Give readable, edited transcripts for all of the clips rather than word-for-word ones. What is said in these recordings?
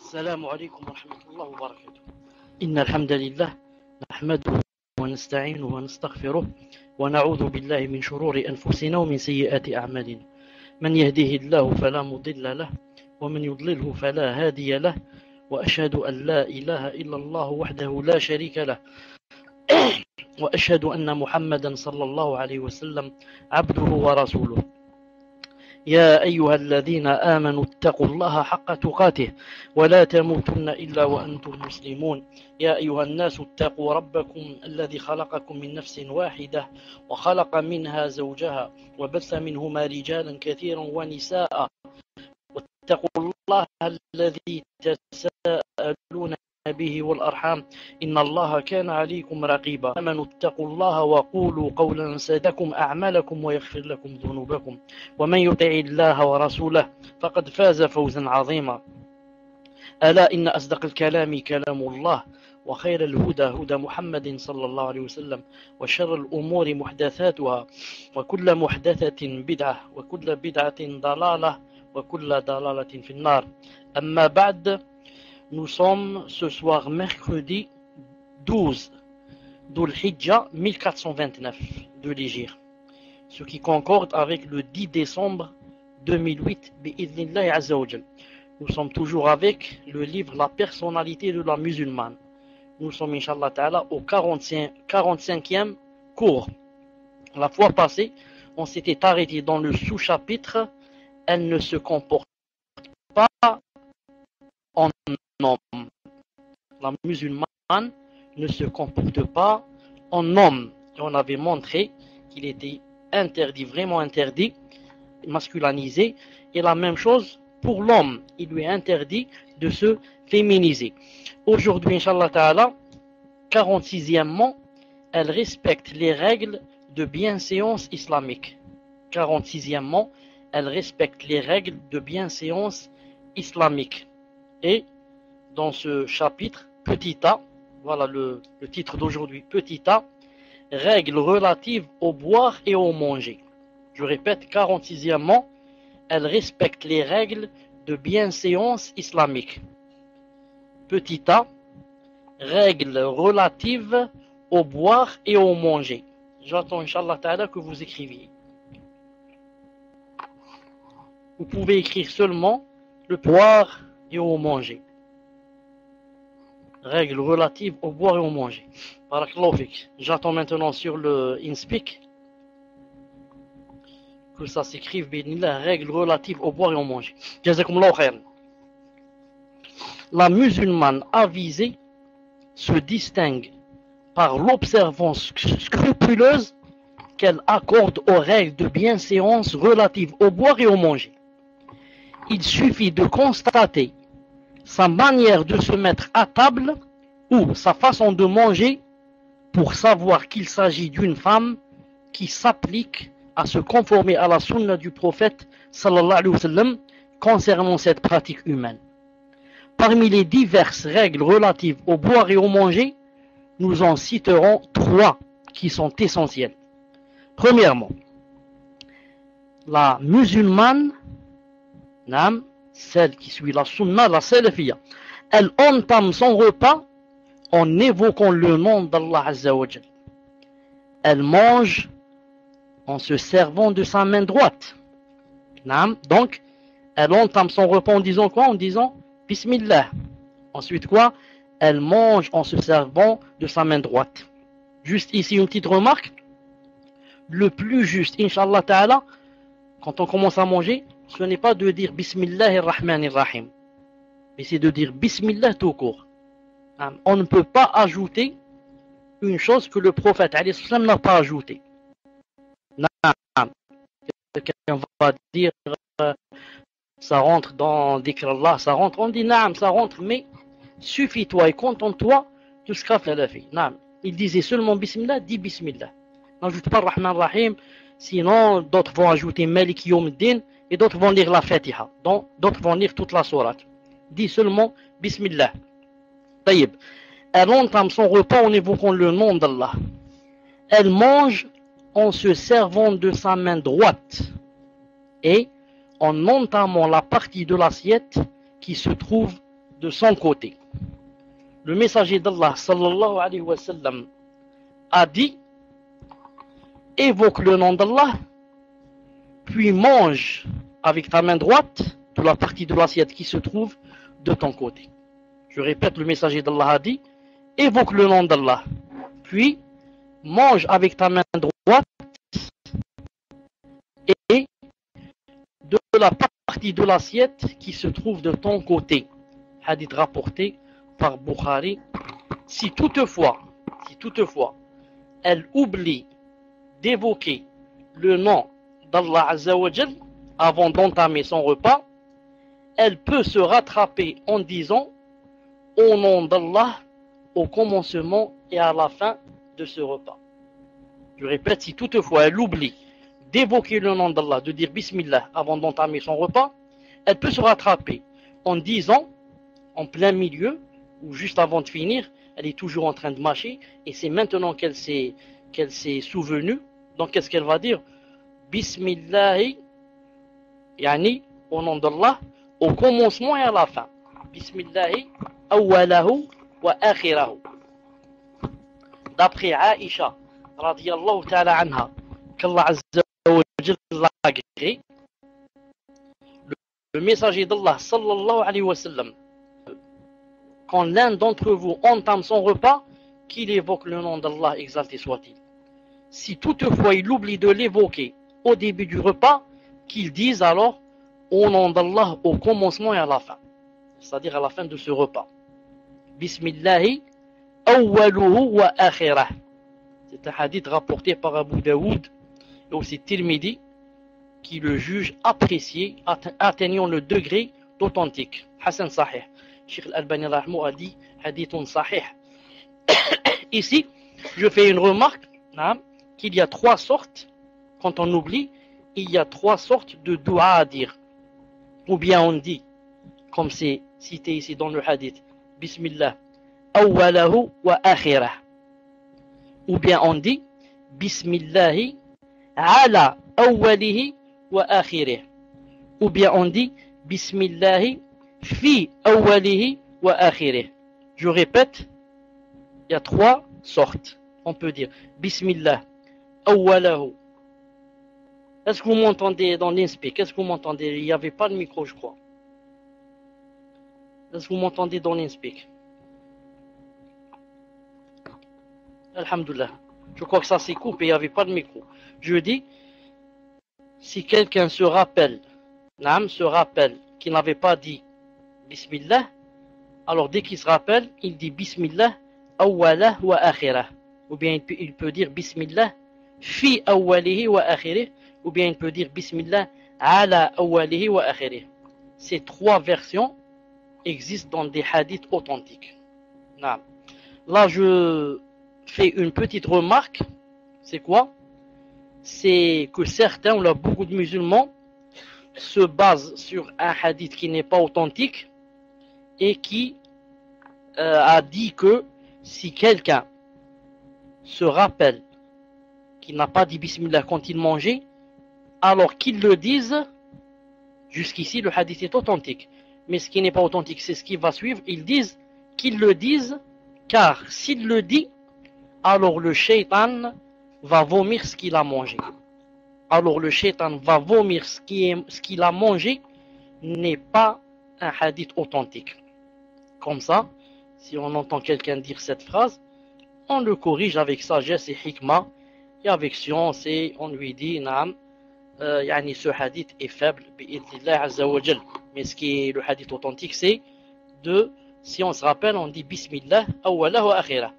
السلام عليكم ورحمة الله وبركاته. إن الحمد لله نحمده ونستعينه ونستغفره ونعوذ بالله من شرور أنفسنا ومن سيئات أعمالنا. من يهده الله فلا مضل له ومن يضلله فلا هادي له، وأشهد أن لا إله إلا الله وحده لا شريك له، وأشهد أن محمدا صلى الله عليه وسلم عبده ورسوله. يا أيها الذين آمنوا اتقوا الله حق تقاته ولا تموتن إلا وأنتم مسلمون. يا أيها الناس اتقوا ربكم الذي خلقكم من نفس واحدة وخلق منها زوجها وبث منهما رجالا كثيرا ونساء، واتقوا الله الذي تساءلون به والأرحام إن الله كان عليكم رقيبا. آمنوا اتقوا الله وقولوا قولا سدكم أعمالكم ويغفر لكم ذنوبكم، ومن يطع الله ورسوله فقد فاز فوزا عظيما. ألا إن أصدق الكلام كلام الله، وخير الهدى هدى محمد صلى الله عليه وسلم، وشر الأمور محدثاتها، وكل محدثة بدعة، وكل بدعة ضلالة، وكل ضلالة في النار. أما بعد. Nous sommes ce soir mercredi 12 Dhul Hijjah 1429 de l'Hégire, ce qui concorde avec le 10 décembre 2008 bi'idhnillahi azza wa jal. Nous sommes toujours avec le livre La personnalité de la musulmane. Nous sommes Inch'Allah Ta'ala au 45e cours. La fois passée, on s'était arrêté dans le sous-chapitre « Elle ne se comporte pas en homme ». La musulmane ne se comporte pas en homme. Et on avait montré qu'il était interdit, vraiment interdit, masculinisé. Et la même chose pour l'homme. Il lui est interdit de se féminiser. Aujourd'hui, Inch'Allah Ta'ala, 46e, elle respecte les règles de bienséance islamique. 46e, elle respecte les règles de bienséance islamique. Et dans ce chapitre, petit a, voilà le titre d'aujourd'hui, petit a, règles relatives au boire et au manger. Je répète, 46e, elle respecte les règles de bienséance islamique. Petit a, règles relatives au boire et au manger. J'attends, Inch'Allah Ta'ala, que vous écriviez. Vous pouvez écrire seulement le boire et au manger. Règles relatives au boire et au manger. Barakallahu fik. J'attends maintenant sur le InSpeak que ça s'écrive la règle relative au boire et au manger. Jazakumullahu khairan. La musulmane avisée se distingue par l'observance scrupuleuse qu'elle accorde aux règles de bienséance relatives au boire et au manger. Il suffit de constater sa manière de se mettre à table ou sa façon de manger pour savoir qu'il s'agit d'une femme qui s'applique à se conformer à la sunna du prophète sallallahu alayhi wa sallam concernant cette pratique humaine. Parmi les diverses règles relatives au boire et au manger, nous en citerons 3 qui sont essentielles. Premièrement, la musulmane, celle qui suit la sunna, la salafiyya, elle entame son repas en évoquant le nom d'Allah Azza wa Jal. Elle mange en se servant de sa main droite. Donc, elle entame son repas en disant quoi? En disant Bismillah. Ensuite quoi? Elle mange en se servant de sa main droite. Juste ici une petite remarque. Le plus juste, Inch'Allah Ta'ala, quand on commence à manger, ce n'est pas de dire Bismillahirrahmanirrahim, mais c'est de dire Bismillah tout court. On ne peut pas ajouter une chose que le prophète n'a pas ajoutée. Quelqu'un va dire ça rentre dans Dhikr Allah, ça rentre, on dit naam, ça rentre, mais suffis-toi et contente-toi de ce qu'a fait la fille. Il disait seulement Bismillah, dis Bismillah. N'ajoute pas Rahman Rahim, sinon d'autres vont ajouter Malik Yawmiddin et d'autres vont lire la Fatiha, donc d'autres vont lire toute la sourate. Dis seulement Bismillah. Taïb. Elle entame son repas en évoquant le nom d'Allah. Elle mange en se servant de sa main droite et en entamant la partie de l'assiette qui se trouve de son côté. Le messager d'Allah sallallahu alayhi wa sallam a dit: évoque le nom d'Allah, puis mange avec ta main droite de la partie de l'assiette qui se trouve de ton côté. Je répète, le messager d'Allah a dit: évoque le nom d'Allah, puis mange avec ta main droite et de la partie de l'assiette qui se trouve de ton côté. Hadith rapporté par Bukhari. Si toutefois elle oublie d'évoquer le nom d'Allah Azza wa Jal avant d'entamer son repas, elle peut se rattraper en disant: au nom d'Allah, au commencement et à la fin de ce repas. Je répète, si toutefois elle oublie d'évoquer le nom d'Allah, de dire Bismillah avant d'entamer son repas, elle peut se rattraper en disant, en plein milieu ou juste avant de finir, elle est toujours en train de mâcher et c'est maintenant qu'elle s'est souvenue. Donc qu'est-ce qu'elle va dire? Bismillahi, yani au nom d'Allah, au commencement et à la fin. Bismillahi awwalahu wa akhirahu. D'après Aïcha radiyallahu ta'ala anha, qu'Allah Azza wa Jalla l'a agréé, le messager d'Allah sallallahu alayhi wa sallam, quand l'un d'entre vous entame son repas, qu'il évoque le nom d'Allah, exalté soit-il. Si toutefois il oublie de l'évoquer au début du repas, qu'il dise alors au nom d'Allah au commencement et à la fin, c'est-à-dire à la fin de ce repas. Bismillahi awwaluhu wa akhirah. C'est un hadith rapporté par Abu Daoud et aussi Tirmidhi, qui le juge apprécié, atteignant le degré d'authentique. Hassan Sahih. Cheikh Al-Albani a dit hadithun sahih. Ici, je fais une remarque qu'il y a trois sortes, quand on oublie, il y a trois sortes de dua à dire. Ou bien on dit, comme c'est cité ici dans le hadith, Bismillah awwalahu wa akhirah. Ou bien on dit Bismillahi ala awwalihi wa akhirih. Ou bien on dit Bismillahi fi awwalihi wa akhirih. Je répète, il y a trois sortes. On peut dire Bismillah awwalahu. Est-ce que vous m'entendez dans l'inspeak? Est-ce que vous m'entendez? Il n'y avait pas de micro, je crois. Est-ce que vous m'entendez dans l'inspeak? Alhamdulillah. Je crois que ça s'est coupé, il n'y avait pas de micro. Je dis, si quelqu'un se rappelle qu'il n'avait pas dit Bismillah, alors dès qu'il se rappelle, il dit Bismillah awwalah wa akhirah. Ou bien il peut dire Bismillah fi awwalihi wa akhirih. Ou bien il peut dire Bismillah ala awwalihi wa akhirih. Ces trois versions existent dans des hadiths authentiques. Là, je fais une petite remarque. C'est quoi? C'est que certains, ou là beaucoup de musulmans, se basent sur un hadith qui n'est pas authentique et qui a dit que si quelqu'un se rappelle qu'il n'a pas dit Bismillah quand il mangeait, alors qu'il le dise. Jusqu'ici, le hadith est authentique. Mais ce qui n'est pas authentique, c'est ce qui va suivre. Ils disent qu'ils le disent, car s'il le dit, alors le shaitan va vomir ce qu'il a mangé. Alors le shaitan va vomir ce qu'il a mangé, n'est pas un hadith authentique. Comme ça, si on entend quelqu'un dire cette phrase, on le corrige avec sagesse et hikmah, et avec science, et on lui dit, naam, ce hadith est faible, bi'idhnillah azza wa jal. Mais ce qui est le hadith authentique, c'est si on se rappelle, on dit Bismillah awwalah wa akhirah.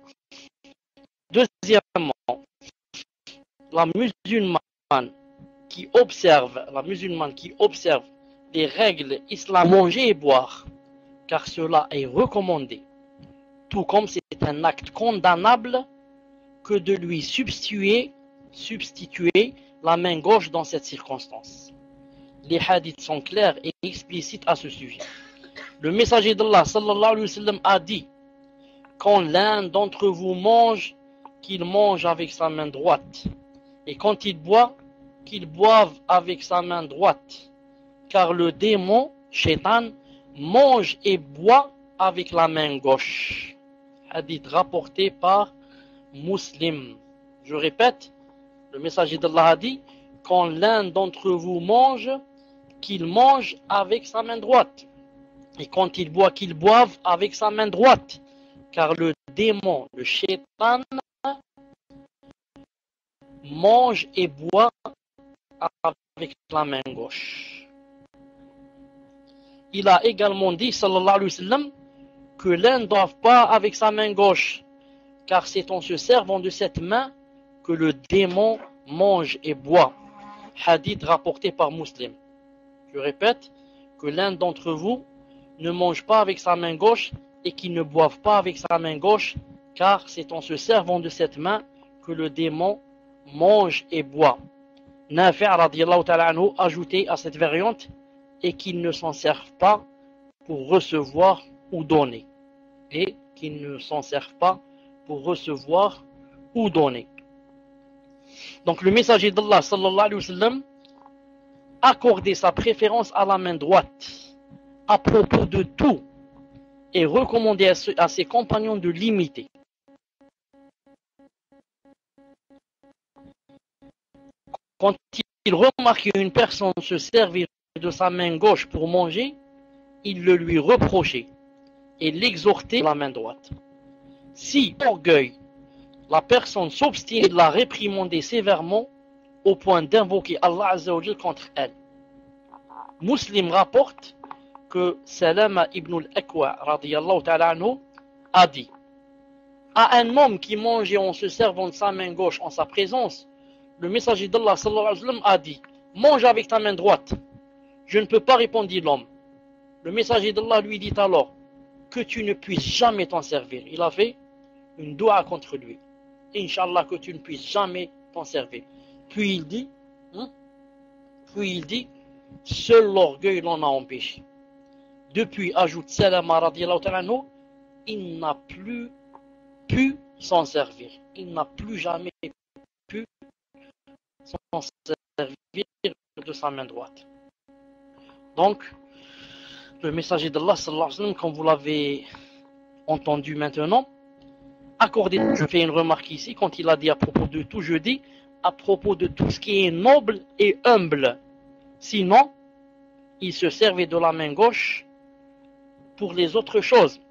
Deuxièmement, la musulmane qui observe les règles islamiques, manger et boire, car cela est recommandé, tout comme c'est un acte condamnable que de lui substituer la main gauche dans cette circonstance. Les hadiths sont clairs et explicites à ce sujet. Le messager d'Allah sallallahu alayhi wa sallam a dit: quand l'un d'entre vous mange, qu'il mange avec sa main droite, et quand il boit, qu'il boive avec sa main droite, car le démon, shaitan, mange et boit avec la main gauche. Hadith rapporté par Muslim. Je répète, le messager d'Allah a dit, quand l'un d'entre vous mange, qu'il mange avec sa main droite. Et quand il boit, qu'il boive avec sa main droite. Car le démon, le shaitan, mange et boit avec la main gauche. Il a également dit, sallallahu alayhi wa sallam, que l'un ne doit pas avec sa main gauche, car c'est en se servant de cette main que le démon mange et boit. Hadith rapporté par Muslim. Je répète, que l'un d'entre vous ne mange pas avec sa main gauche et qu'il ne boive pas avec sa main gauche, car c'est en se servant de cette main que le démon mange et boit. Nafi' radiyallahu ta'ala anhu ajouté à cette variante et qu'ils ne s'en servent pas pour recevoir ou donner. Et qu'ils ne s'en servent pas pour recevoir ou donner. Donc le messager d'Allah sallallahu alayhi wa sallam accordait sa préférence à la main droite à propos de tout et recommandait à ses compagnons de l'imiter. Quand il remarquait une personne se servir de sa main gauche pour manger, il le lui reprochait et l'exhortait de la main droite. Si, par orgueil, la personne s'obstinait de la réprimander sévèrement au point d'invoquer Allah Azza wa Jal contre elle. Muslim rapporte que Salama ibn al-Akwa radiyallahu ta'ala anhu a dit à un homme qui mangeait en se servant de sa main gauche en sa présence, le messager d'Allah sallallahu alayhi wa sallam a dit mange avec ta main droite. Je ne peux pas, répondit l'homme. Le messager d'Allah lui dit alors que tu ne puisses jamais t'en servir. Il a fait une doua contre lui. Inch'Allah que tu ne puisses jamais t'en servir. Puis il dit, seul l'orgueil l'en a empêché. Depuis, ajoute Salama radiyallahu ta'ala anhu, il n'a plus pu s'en servir. Il n'a plus jamais pu s'en servir de sa main droite. Donc, le messager d'Allah sallallahu alayhi wa sallam, comme vous l'avez entendu maintenant, accordé, je fais une remarque ici, quand il a dit à propos de tout, je dis à propos de tout ce qui est noble et humble. Sinon, il se servait de la main gauche pour les autres choses,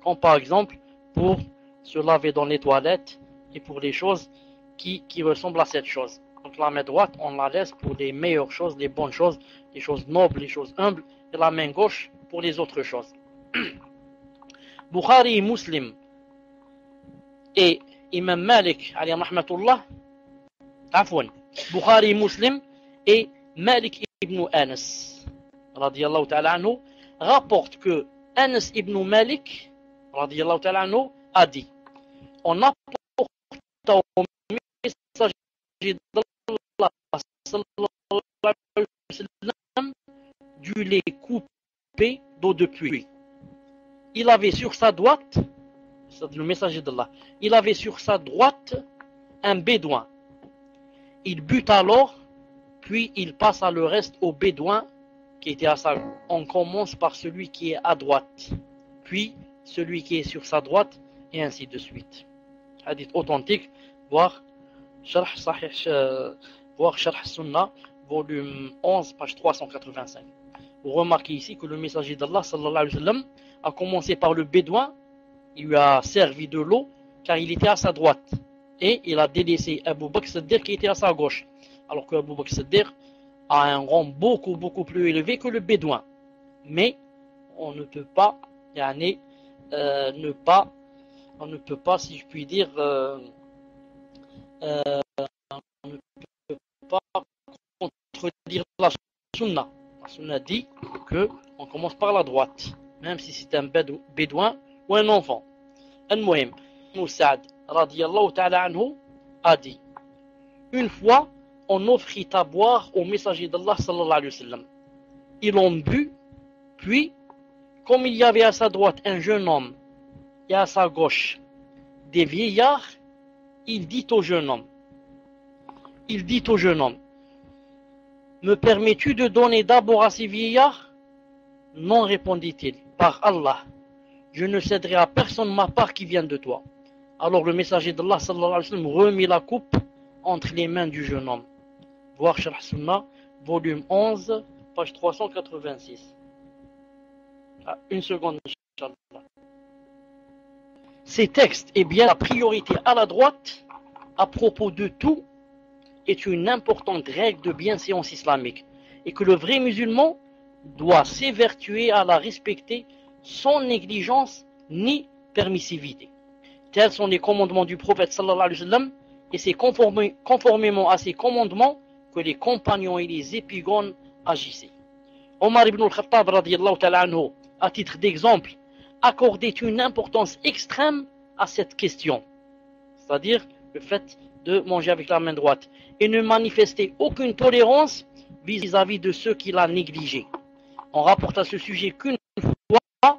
comme par exemple pour se laver dans les toilettes et pour les choses qui ressemblent à cette chose. Donc la main droite, on la laisse pour les meilleures choses, les bonnes choses, les choses nobles, les choses humbles, et la main gauche pour les autres choses. Bukhari et Muslim et Imam Malik, alayhi rahmatullah, Bukhari, Muslim et Malik ibn Anas, radiyallahu ta'ala anhu, rapporte que Anas ibn Malik, radiyallahu ta'ala anhu, a dit on apporte au messager d'Allah sallallahu alayhi wa sallam du lait coupé d'eau de pluie. Il avait sur sa droite, c'est le messager d'Allah, il avait sur sa droite un bédouin. Il but alors, puis il passa le reste au bédouin qui était à sa gauche. On commence par celui qui est à droite, puis celui qui est sur sa droite, et ainsi de suite. Hadith authentique, voir Sharh Sunnah, volume 11, page 385. Vous remarquez ici que le messager d'Allah sallallahu alayhi wa sallam a commencé par le bédouin, il lui a servi de l'eau car il était à sa droite et il a délaissé Abu Bakr Siddiq qui était à sa gauche, alors que Abu Bakr Siddiq a un rang beaucoup plus élevé que le bédouin. Mais on ne peut pas, on ne peut pas, si je puis dire, on ne peut pas contredire la sunna. La sunna dit qu'on commence par la droite, même si c'est un bédouin ou un enfant. Al-Muhim, Moussad, radiyallahu ta'ala anhu, a dit une fois, on offrit à boire au messager d'Allah sallallahu alayhi wa sallam. Ils ont bu, puis, comme il y avait à sa droite un jeune homme et à sa gauche des vieillards, il dit au jeune homme, me permets-tu de donner d'abord à ces vieillards? Non, répondit-il, par Allah, je ne céderai à personne ma part qui vienne de toi. Alors le messager d'Allah sallallahu alayhi wa sallam remit la coupe entre les mains du jeune homme. Voir Sharh Sunnah, volume 11, page 386. Une seconde, Inch'Allah. Ces textes, et bien la priorité à la droite, à propos de tout, est une importante règle de bienséance islamique, et que le vrai musulman doit s'évertuer à la respecter sans négligence ni permissivité. Tels sont les commandements du prophète sallallahu alayhi wa sallam, et c'est conformément à ces commandements que les compagnons et les épigones agissaient. Omar ibn al-Khattab radiyallahu ta'ala anhu, à titre d'exemple, accordait une importance extrême à cette question, c'est-à-dire le fait de manger avec la main droite, et ne manifestait aucune tolérance vis-à-vis de ceux qui la négligeaient. On rapporte à ce sujet qu'une fois,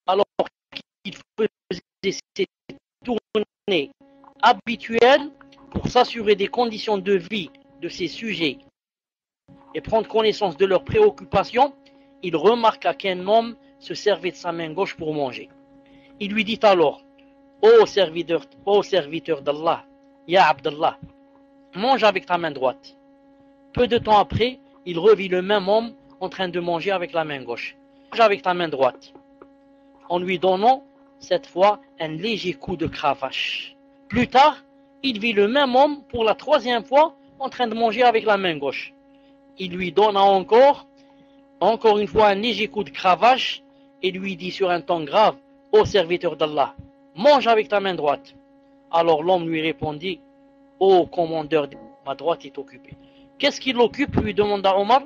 alors qu'il faisait ses tournées habituelles pour s'assurer des conditions de vie de ses sujets et prendre connaissance de leurs préoccupations, il remarqua qu'un homme se servait de sa main gauche pour manger. Il lui dit alors: ô serviteur d'Allah, Ya Abdallah, mange avec ta main droite. Peu de temps après, il revit le même homme en train de manger avec la main gauche. Mange avec ta main droite, en lui donnant cette fois un léger coup de cravache. Plus tard, il vit le même homme pour la troisième fois en train de manger avec la main gauche. Il lui donna encore une fois un léger coup de cravache et lui dit sur un ton grave: ô serviteur d'Allah, mange avec ta main droite. Alors l'homme lui répondit: ô commandeur, ma droite est occupée. Qu'est-ce qui l'occupe, lui demanda Omar.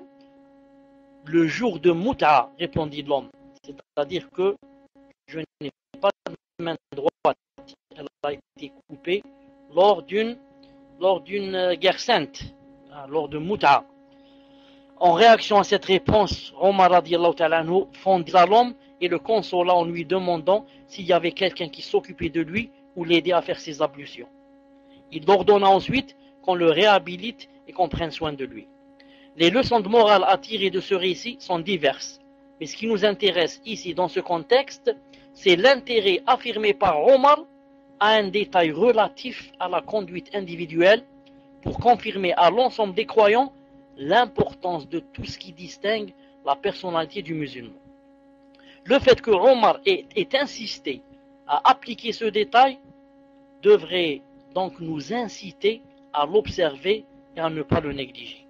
Le jour de Mut'a, répondit l'homme. C'est-à-dire que je n'ai pas de main droite. Elle a été coupée lors d'une guerre sainte, lors de Mut'a. En réaction à cette réponse, Omar radiyallahu ta'ala anhu fondit l'homme et le consola en lui demandant s'il y avait quelqu'un qui s'occupait de lui ou l'aidait à faire ses ablutions. Il ordonna ensuite qu'on le réhabilite et qu'on prenne soin de lui. Les leçons de morale à tirer de ce récit sont diverses, mais ce qui nous intéresse ici dans ce contexte, c'est l'intérêt affirmé par Omar à un détail relatif à la conduite individuelle pour confirmer à l'ensemble des croyants l'importance de tout ce qui distingue la personnalité du musulman. Le fait que Omar ait insisté à appliquer ce détail devrait donc nous inciter à l'observer et à ne pas le négliger.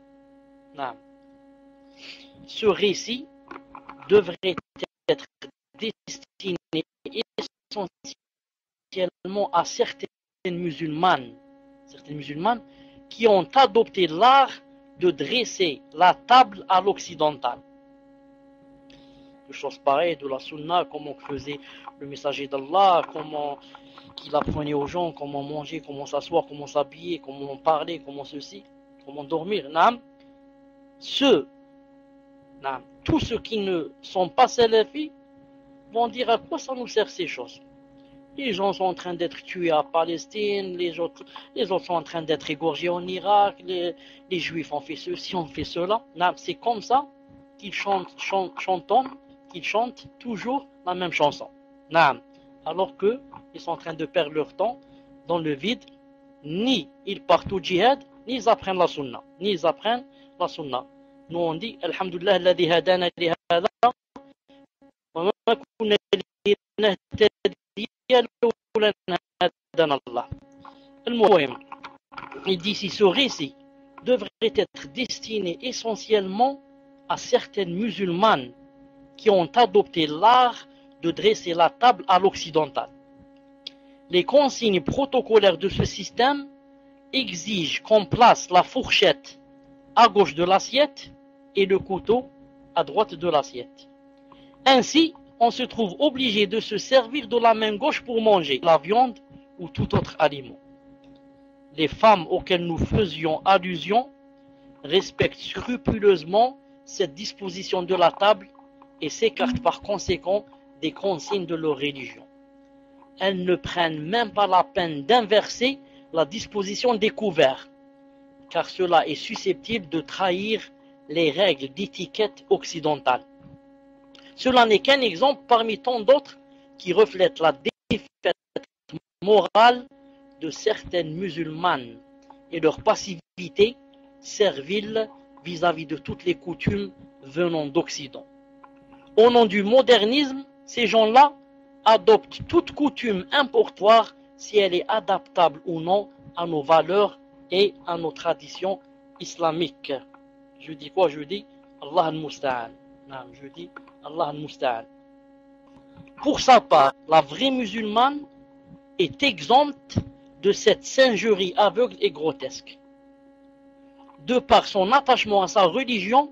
Ce récit devrait être destiné essentiellement à certaines musulmanes qui ont adopté l'art de dresser la table à l'occidental. Des choses pareilles de la sunna, comment faisait le messager d'Allah, comment qu'il apprenait aux gens, comment manger, comment s'asseoir, comment s'habiller, comment parler, comment ceci, comment dormir. Tous ceux qui ne sont pas salafis vont dire: à quoi ça nous sert ces choses? Les gens sont en train d'être tués à Palestine, les autres sont en train d'être égorgés en Irak, les juifs ont fait ceci, ont fait cela. C'est comme ça qu'ils chantent toujours la même chanson. Alors qu'ils sont en train de perdre leur temps dans le vide. Ni ils partent au djihad, ni ils apprennent la sunna. Nous on dit: Alhamdulillah alladhi hadana li hada wa ma kunna linahtadiya lawla an hadana Allah. Il dit ici: ce récit devrait être destiné essentiellement à certaines musulmanes qui ont adopté l'art de dresser la table à l'occidental. Les consignes protocolaires de ce système exigent qu'on place la fourchette à gauche de l'assiette et le couteau à droite de l'assiette. Ainsi, on se trouve obligé de se servir de la main gauche pour manger la viande ou tout autre aliment. Les femmes auxquelles nous faisions allusion respectent scrupuleusement cette disposition de la table et s'écartent par conséquent des consignes de leur religion. Elles ne prennent même pas la peine d'inverser la disposition des couverts, car cela est susceptible de trahir les règles d'étiquette occidentale. Cela n'est qu'un exemple parmi tant d'autres qui reflètent la défaite morale de certaines musulmanes et leur passivité servile vis-à-vis de toutes les coutumes venant d'Occident. Au nom du modernisme, ces gens-là adoptent toute coutume importoire si elle est adaptable ou non à nos valeurs et à nos traditions islamiques. Je dis quoi? Je dis Allah al-Musta'an. Je dis Allah al-Musta'an. Pour sa part, la vraie musulmane est exempte de cette singerie aveugle et grotesque. De par son attachement à sa religion,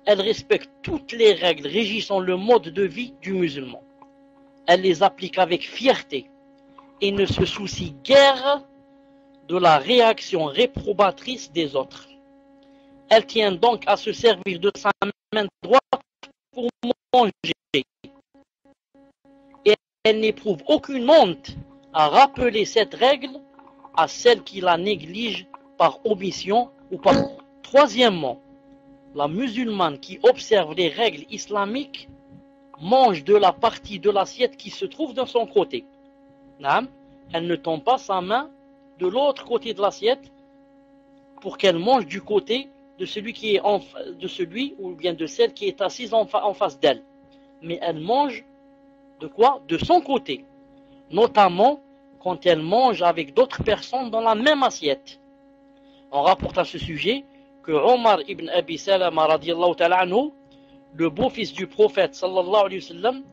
elle respecte toutes les règles régissant le mode de vie du musulman. Elle les applique avec fierté et ne se soucie guère de la réaction réprobatrice des autres. Elle tient donc à se servir de sa main droite pour manger. Et elle n'éprouve aucune honte à rappeler cette règle à celle qui la néglige par omission ou par... Troisièmement, la musulmane qui observe les règles islamiques mange de la partie de l'assiette qui se trouve de son côté. Elle ne tend pas sa main de l'autre côté de l'assiette pour qu'elle mange du côté de celui qui est de celui ou bien de celle qui est assise en face d'elle. Mais elle mange de quoi? De son côté. Notamment quand elle mange avec d'autres personnes dans la même assiette. On rapporte à ce sujet que Omar ibn Abi Salama radiyallahu ta'ala anhu, le beau-fils du prophète sallallahu alayhi wa sallam,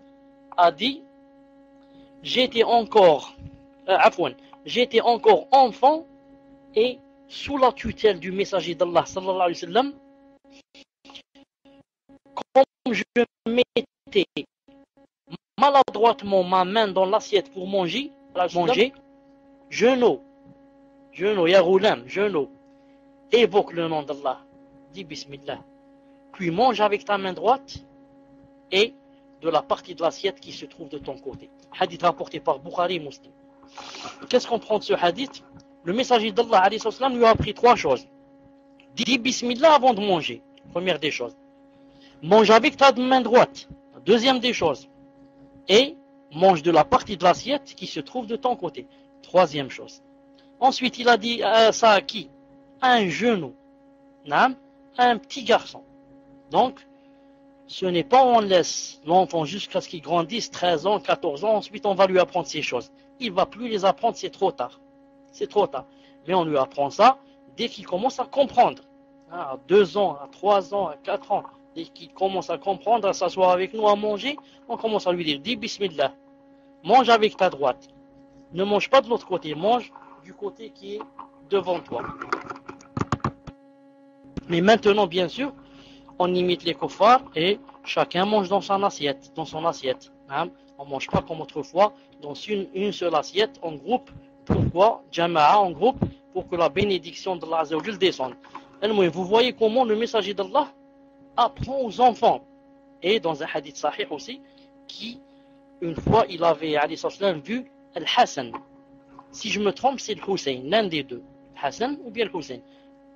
a dit: j'étais encore enfant et sous la tutelle du messager d'Allah sallallahu alayhi wa sallam, comme je mettais maladroitement ma main dans l'assiette pour manger, genou, ya ghulam, genou, évoque le nom d'Allah, dis Bismillah, puis mange avec ta main droite et de la partie de l'assiette qui se trouve de ton côté. Hadith rapporté par Bukhari et Muslim. Qu'est-ce qu'on prend de ce hadith? Le messager d'Allah alayhi wa sallam lui a appris trois choses. Dis Bismillah avant de manger, première des choses. Mange avec ta main droite, deuxième des choses. Et mange de la partie de l'assiette qui se trouve de ton côté, troisième chose. Ensuite, il a dit ça à qui? À un genou, à un petit garçon. Donc, ce n'est pas on laisse l'enfant jusqu'à ce qu'il grandisse, 13 ans, 14 ans, ensuite on va lui apprendre ces choses. Il ne va plus les apprendre, c'est trop tard. C'est trop tard. Mais on lui apprend ça dès qu'il commence à comprendre. À 2 ans, à 3 ans, à 4 ans, dès qu'il commence à comprendre, à s'asseoir avec nous, à manger, on commence à lui dire, dis Bismillah, mange avec ta droite. Ne mange pas de l'autre côté, mange du côté qui est devant toi. Mais maintenant, bien sûr, on imite les kuffars et chacun mange dans son assiette. On ne mange pas comme autrefois dans une seule assiette en groupe. Pourquoi? Jama'a en groupe pour que la bénédiction d'Allah Azza wa Jal descende. Vous voyez comment le messager d'Allah apprend aux enfants. Et dans un hadith sahih aussi, qui une fois il avait vu Al-Hassan. Si je me trompe, c'est le Hussein, l'un des deux. Hassan ou bien le Hussein.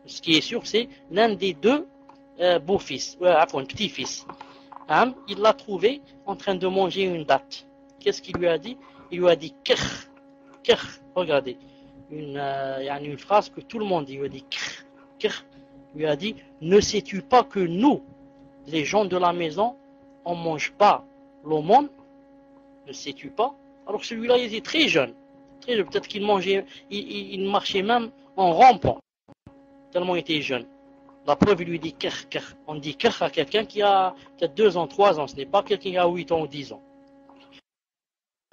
Ce qui est sûr, c'est l'un des deux beaux-fils, petit-fils. Il l'a trouvé en train de manger une date. Qu'est-ce qu'il lui a dit? Il lui a dit kr, regardez, une phrase que tout le monde dit. Il lui a dit kr. Il lui a dit, ne sais-tu pas que nous, les gens de la maison, on ne mange pas l'aumône? Ne sais-tu pas? Alors celui-là, il était très jeune. Peut-être qu'il mangeait, il marchait même en rampant, tellement il était jeune. La preuve, il lui dit kr. On dit kr à quelqu'un qui a peut-être 2 ans, 3 ans. Ce n'est pas quelqu'un qui a 8 ans ou 10 ans.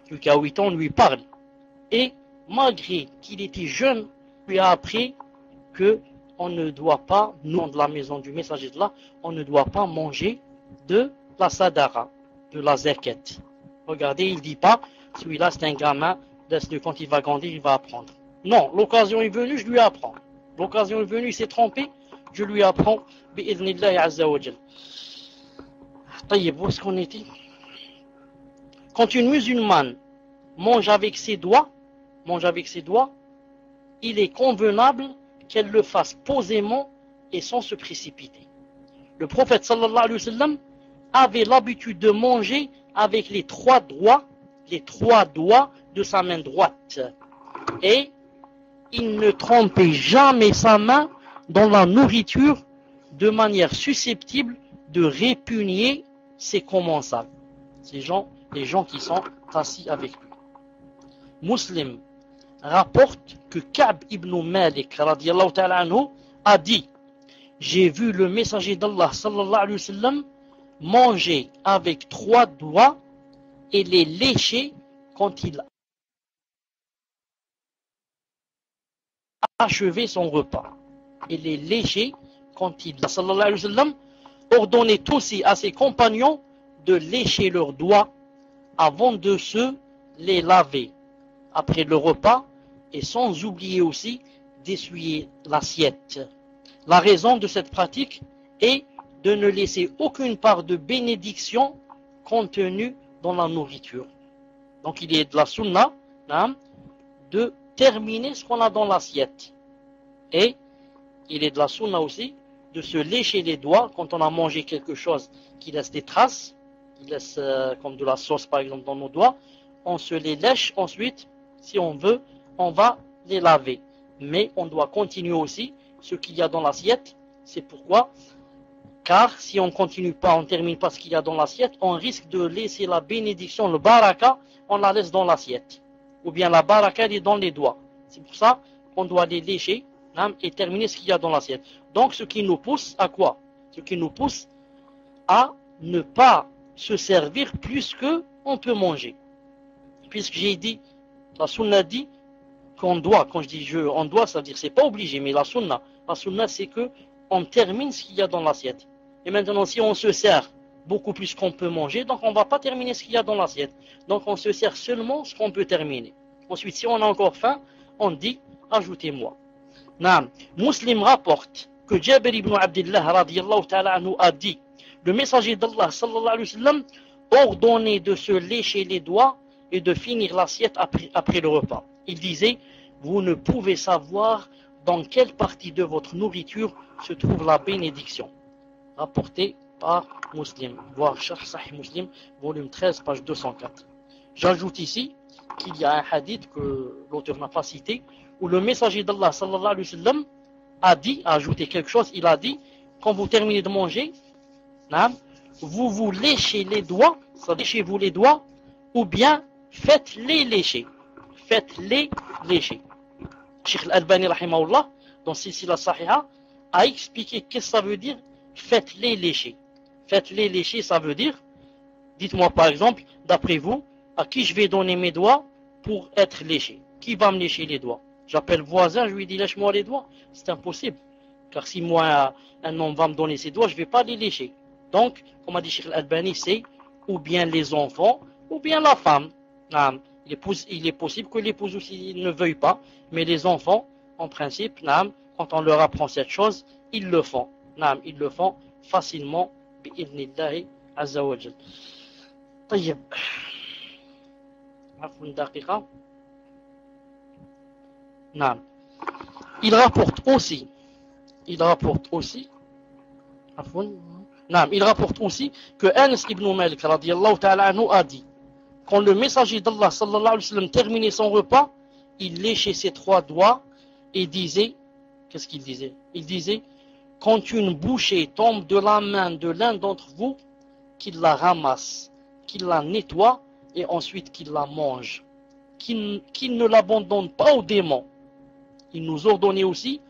Celui qui a 8 ans, on lui parle. Et malgré qu'il était jeune, il lui a appris que on ne doit pas, nous de la maison du messager de là, on ne doit pas manger de la sadara, de la zakat. Regardez, il ne dit pas, celui-là c'est un gamin, laisse-le, quand il va grandir, il va apprendre. Non, l'occasion est venue, je lui apprends. L'occasion est venue, il s'est trompé, je lui apprends, bi'idhnillahi azza wa jal. Taïeb, où est-ce qu'on était? Quand une musulmane mange avec ses doigts, il est convenable qu'elle le fasse posément et sans se précipiter. Le prophète sallallahu alayhi wa sallam avait l'habitude de manger avec les trois doigts de sa main droite. Et il ne trempait jamais sa main dans la nourriture de manière susceptible de répugner ses commensales. Les gens qui sont assis avec lui. Muslim rapporte que Ka'b ibn Malik radiyallahu ta'ala anhu a dit: j'ai vu le messager d'Allah sallallahu alayhi wa sallam manger avec trois doigts et les lécher quand il achevait son repas. Et les lécher quand il sallallahu alayhi wa sallam ordonnait aussi à ses compagnons de lécher leurs doigts avant de se les laver après le repas, et sans oublier aussi d'essuyer l'assiette. La raison de cette pratique est de ne laisser aucune part de bénédiction contenue dans la nourriture. Donc il est de la sunna de terminer ce qu'on a dans l'assiette. Et il est de la sunna aussi de se lécher les doigts quand on a mangé quelque chose qui laisse des traces, qui laisse comme de la sauce par exemple dans nos doigts. On se les lèche ensuite, si on veut, on va les laver. Mais on doit continuer aussi ce qu'il y a dans l'assiette. C'est pourquoi, car si on ne continue pas, on ne termine pas ce qu'il y a dans l'assiette, on risque de laisser la bénédiction, le baraka, on la laisse dans l'assiette. Ou bien la baraka, elle est dans les doigts. C'est pour ça qu'on doit les lécher et terminer ce qu'il y a dans l'assiette. Donc ce qui nous pousse à quoi? Ce qui nous pousse à ne pas se servir plus qu'on peut manger. Puisque j'ai dit, la sunna dit qu'on doit, quand je dis on doit, ça veut dire c'est pas obligé, mais la sunna c'est que on termine ce qu'il y a dans l'assiette. Et maintenant si on se sert beaucoup plus qu'on peut manger, donc on ne va pas terminer ce qu'il y a dans l'assiette. Donc on se sert seulement ce qu'on peut terminer. Ensuite si on a encore faim, on dit ajoutez-moi. Muslim rapporte que Jabir ibn Abdullah radiyallahu ta'ala anhu a dit: le messager d'Allah sallallahu alayhi wa sallam ordonnait de se lécher les doigts et de finir l'assiette après le repas. Il disait: vous ne pouvez savoir dans quelle partie de votre nourriture se trouve la bénédiction. Rapporté par Muslim, voire Sharh Sahih Muslim, volume 13, page 204. J'ajoute ici qu'il y a un hadith que l'auteur n'a pas cité, où le messager d'Allah sallallahu alayhi wa sallam a ajouté quelque chose. Il a dit: quand vous terminez de manger, vous vous léchez les doigts, léchez-vous les doigts, ou bien faites-les lécher. Faites-les lécher. Cheikh Al-Albani rahimahullah, dans Silsila Sahiha, a expliqué qu'est-ce que ça veut dire faites-les lécher. Faites-les lécher, ça veut dire, dites-moi par exemple, d'après vous, à qui je vais donner mes doigts pour être léché? Qui va me lécher les doigts? J'appelle le voisin, je lui dis lèche-moi les doigts. C'est impossible. Car si moi, un homme va me donner ses doigts, je ne vais pas les lécher. Donc, comme a dit Cheikh Al-Albani, c'est ou bien les enfants, ou bien la femme. Il est possible que l'épouse aussi ne veuille pas, mais les enfants, en principe, quand on leur apprend cette chose, ils le font. Ils le font facilement. Bi'idhnillahi azza wa jal. طيب. عفوا دقيقة. Il rapporte aussi que Anas ibn Malik radiyallahu ta'ala anhu a dit: quand le messager d'Allah sallallahu alayhi wa sallam terminait son repas, il léchait ses trois doigts et disait, qu'est-ce qu'il disait? Il disait: quand une bouchée tombe de la main de l'un d'entre vous, qu'il la ramasse, qu'il la nettoie et ensuite qu'il la mange, qu'il ne l'abandonne pas aux démons. Il nous ordonnait aussi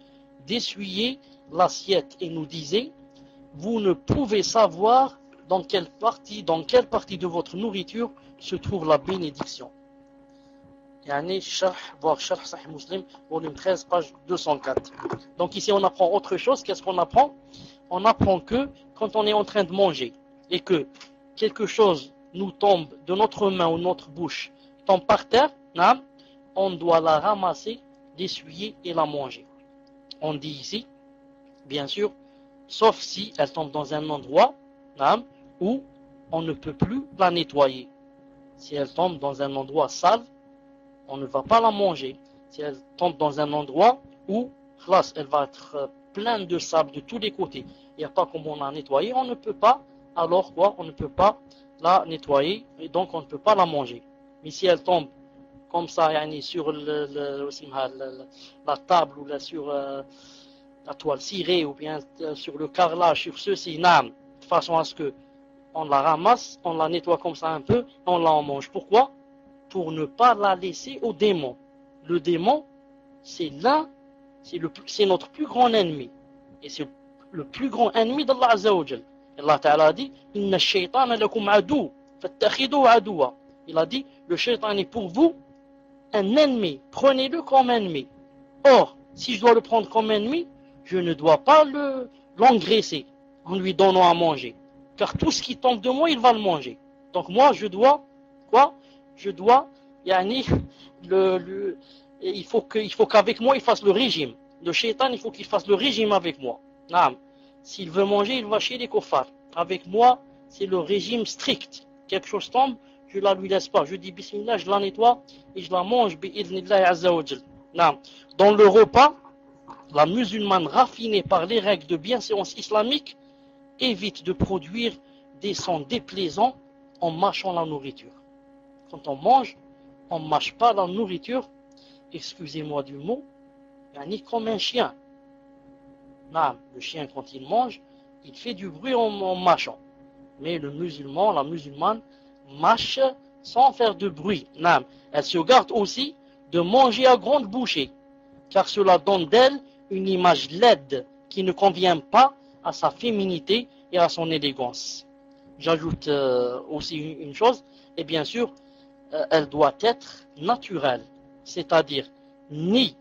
d'essuyer l'assiette et nous disait: vous ne pouvez savoir dans quelle partie de votre nourriture se trouve la bénédiction. Yani voir Sharh Sahih Muslim, volume 13, page 204. Donc ici on apprend autre chose. Qu'est-ce qu'on apprend? On apprend que quand on est en train de manger et que quelque chose nous tombe de notre main ou notre bouche, tombe par terre, on doit la ramasser, l'essuyer et la manger. On dit ici, bien sûr, sauf si elle tombe dans un endroit où on ne peut plus la nettoyer. Si elle tombe dans un endroit sale, on ne va pas la manger. Si elle tombe dans un endroit où elle va être pleine de sable de tous les côtés, il n'y a pas comment la nettoyer, on ne peut pas alors quoi, on ne peut pas la nettoyer et donc on ne peut pas la manger. Mais si elle tombe comme ça, sur la table ou sur la toile cirée ou bien sur le carrelage, sur ceci, de façon à ce que on la ramasse, on la nettoie comme ça un peu, et on la mange. Pourquoi? Pour ne pas la laisser au démon. Le démon, c'est notre plus grand ennemi. Et c'est le plus grand ennemi d'Allah Azza wa Jal. Allah Ta'ala a dit, Inna shaytana lakum adu, fattakhidou adoua. Il a dit, le shaytan est pour vous un ennemi. Prenez-le comme ennemi. Or, si je dois le prendre comme ennemi, je ne dois pas l'engraisser en lui donnant à manger. Car tout ce qui tombe de moi, il va le manger. Donc moi, je dois, quoi? Je dois, il faut qu'avec moi, il fasse le régime. Le shaitan, il faut qu'il fasse le régime avec moi. S'il veut manger, il va chez les kuffars. Avec moi, c'est le régime strict. Quelque chose tombe, je ne la lui laisse pas. Je dis bismillah, je la nettoie et je la mange bi'idhnillahi azza wa jal. Dans le repas, la musulmane raffinée par les règles de bienséance islamique évite de produire des sons déplaisants en mâchant la nourriture. Quand on mange, on ne mâche pas la nourriture, excusez-moi du mot, ni comme un chien. Le chien, quand il mange, il fait du bruit en mâchant. Mais le musulman, la musulmane, mâche sans faire de bruit. Elle se garde aussi de manger à grande bouchée, car cela donne d'elle une image laide qui ne convient pas à sa féminité et à son élégance. J'ajoute aussi une chose, et bien sûr, elle doit être naturelle, c'est-à-dire ni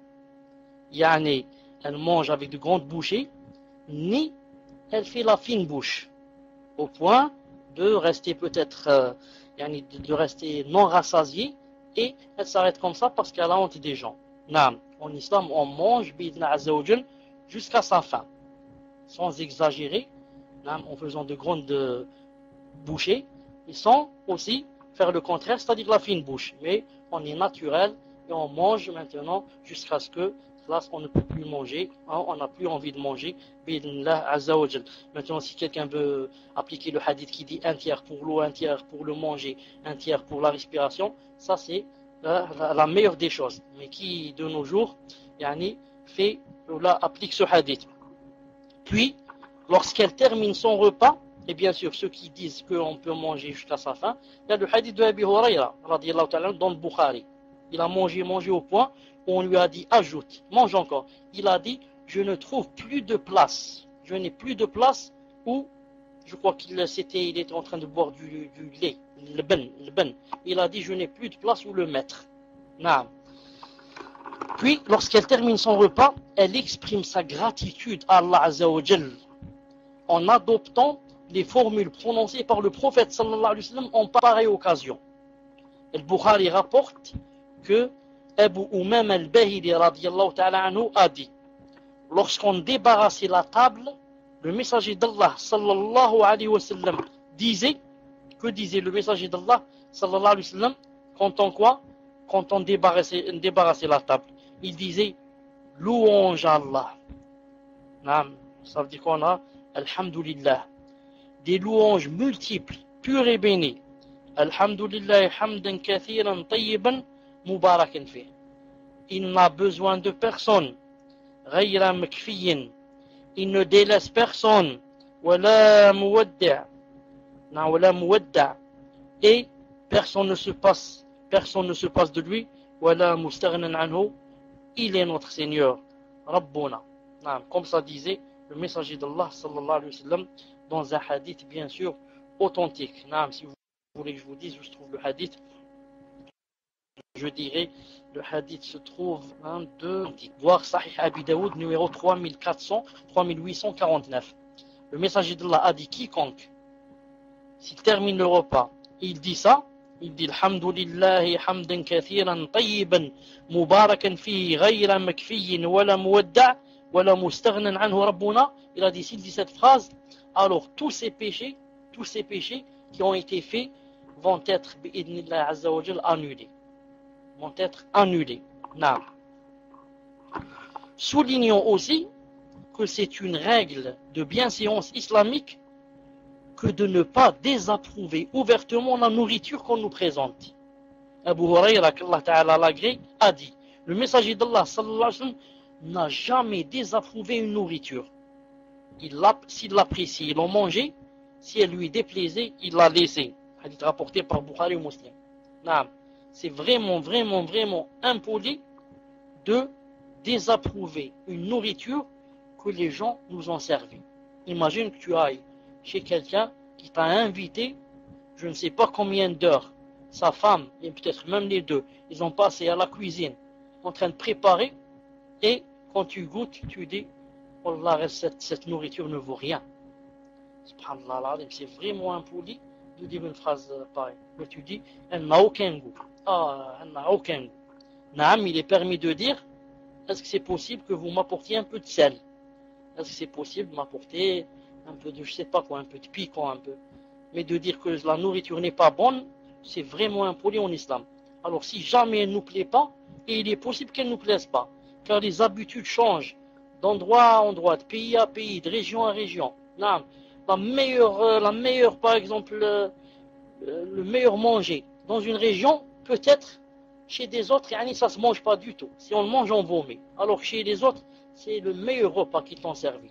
elle mange avec de grandes bouchées, ni elle fait la fine bouche, au point de rester peut-être, de rester non rassasiée, et elle s'arrête comme ça parce qu'elle a honte des gens. En islam, on mange jusqu'à sa faim, sans exagérer, en faisant de grandes bouchées, et sans aussi faire le contraire, c'est-à-dire la fine bouche. Mais on est naturel et on mange maintenant jusqu'à ce que là, on ne peut plus manger, on n'a plus envie de manger. Maintenant, si quelqu'un veut appliquer le hadith qui dit un tiers pour l'eau, un tiers pour le manger, un tiers pour la respiration, ça c'est la meilleure des choses. Mais qui de nos jours applique ce hadith. Puis, lorsqu'elle termine son repas, et bien sûr ceux qui disent qu'on peut manger jusqu'à sa faim, il y a le hadith de Abi Hurayra radiyallahu ta'ala dans le Bukhari. Il a mangé au point où on lui a dit ajoute, mange encore. Il a dit je ne trouve plus de place. Je n'ai plus de place où, je crois qu'il était en train de boire du lait, le ben. Il a dit je n'ai plus de place où le mettre. Puis lorsqu'elle termine son repas, elle exprime sa gratitude à Allah Azza wa Jal en adoptant les formules prononcées par le prophète sallallahu alayhi wa sallam en pareille occasion. El Bukhari rapporte que Abu Umam al-Bahili radiyallahu ta'ala anhu a dit, lorsqu'on débarrassait la table, le messager d'Allah sallallahu alayhi wa sallam disait, que disait le messager d'Allah sallallahu alayhi wa sallam quand on débarrassait la table? Il disait louange à Allah. Ça veut dire qu'on a alhamdulillah, des louanges multiples, pures et bénies. Alhamdulillah hamdan kathiran tayyiban mubarakan fih. Il n'a besoin de personne. Ghayra makfiyin. Il ne délaisse personne. Wala muwadda'. Wala muwadda'. Et personne ne se passe de lui. Wala mustaghnan anhu. Il est notre Seigneur. Rabbuna. Comme ça disait le messager d'Allah sallallahu alayhi wa sallam dans un hadith bien sûr authentique. Si vous voulez que je vous dise où se trouve le hadith, je dirais le hadith se trouve de voir Sahih Abi Daoud numéro 3849. Le messager d'Allah a dit quiconque, s'il termine le repas, il dit ça, il dit alhamdulillahi hamdan kathiran tayyiban mubarakan fi ghayra makfiyin wala muwadda' wala mustaghnan anhu rabbuna. Il a dit, s'il dit cette phrase, alors tous ces péchés qui ont été faits vont être bi'idhnillah azza wa jal annulés. Soulignons aussi que c'est une règle de bienséance islamique que de ne pas désapprouver ouvertement la nourriture qu'on nous présente. Abu Huraira, qu'Allah Ta'ala l'agrée, a dit, le messager d'Allah sallallahu alayhi wa sallam n'a jamais désapprouvé une nourriture. S'il l'apprécie, il en mangeait. Si elle lui déplaisait, il l'a laissé. Hadith rapporté par Bukhari ou Muslim. C'est vraiment, vraiment, vraiment impoli de désapprouver une nourriture que les gens nous ont servi. Imagine que tu ailles chez quelqu'un qui t'a invité, je ne sais pas combien d'heures, sa femme, et peut-être même les deux, ils ont passé à la cuisine, en train de préparer, et quand tu goûtes, tu dis, oh là, cette nourriture ne vaut rien. Subhanallah, c'est vraiment impoli de dire une phrase pareille. Mais tu dis, elle n'a aucun goût. Elle n'a aucun goût. Naam, il est permis de dire, est-ce que c'est possible que vous m'apportiez un peu de sel? Est-ce que c'est possible de m'apporter un peu de, je sais pas quoi, un peu de piquant, un peu. Mais de dire que la nourriture n'est pas bonne, c'est vraiment impoli en islam. Alors si jamais elle ne nous plaît pas, et il est possible qu'elle ne nous plaise pas, car les habitudes changent d'endroit à endroit, de pays à pays, de région à région. Non, la meilleure, par exemple, le meilleur manger dans une région, peut-être chez des autres, ça ne se mange pas du tout. Si on le mange, on vomit. Alors que chez les autres, c'est le meilleur repas qu'ils t'ont servi.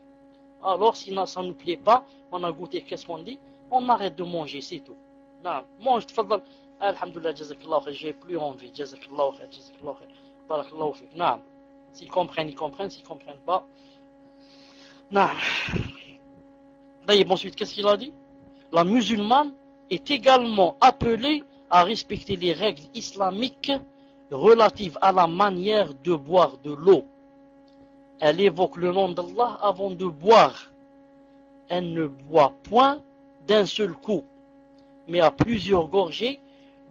Alors, si ça ne nous plaît pas, on a goûté, qu'est-ce qu'on dit? On arrête de manger, c'est tout. Non, mange, tfadal. Alhamdulillah, jazakallahu khair, j'ai plus envie. Jazakallahu khair, jazakallahu khair. Barakallahu fik. Non. S'ils comprennent, ils comprennent. S'ils ne comprennent pas, non. D'ailleurs, ensuite, qu'est-ce qu'il a dit? La musulmane est également appelée à respecter les règles islamiques relatives à la manière de boire de l'eau. Elle évoque le nom d'Allah avant de boire. Elle ne boit point d'un seul coup, mais à plusieurs gorgées,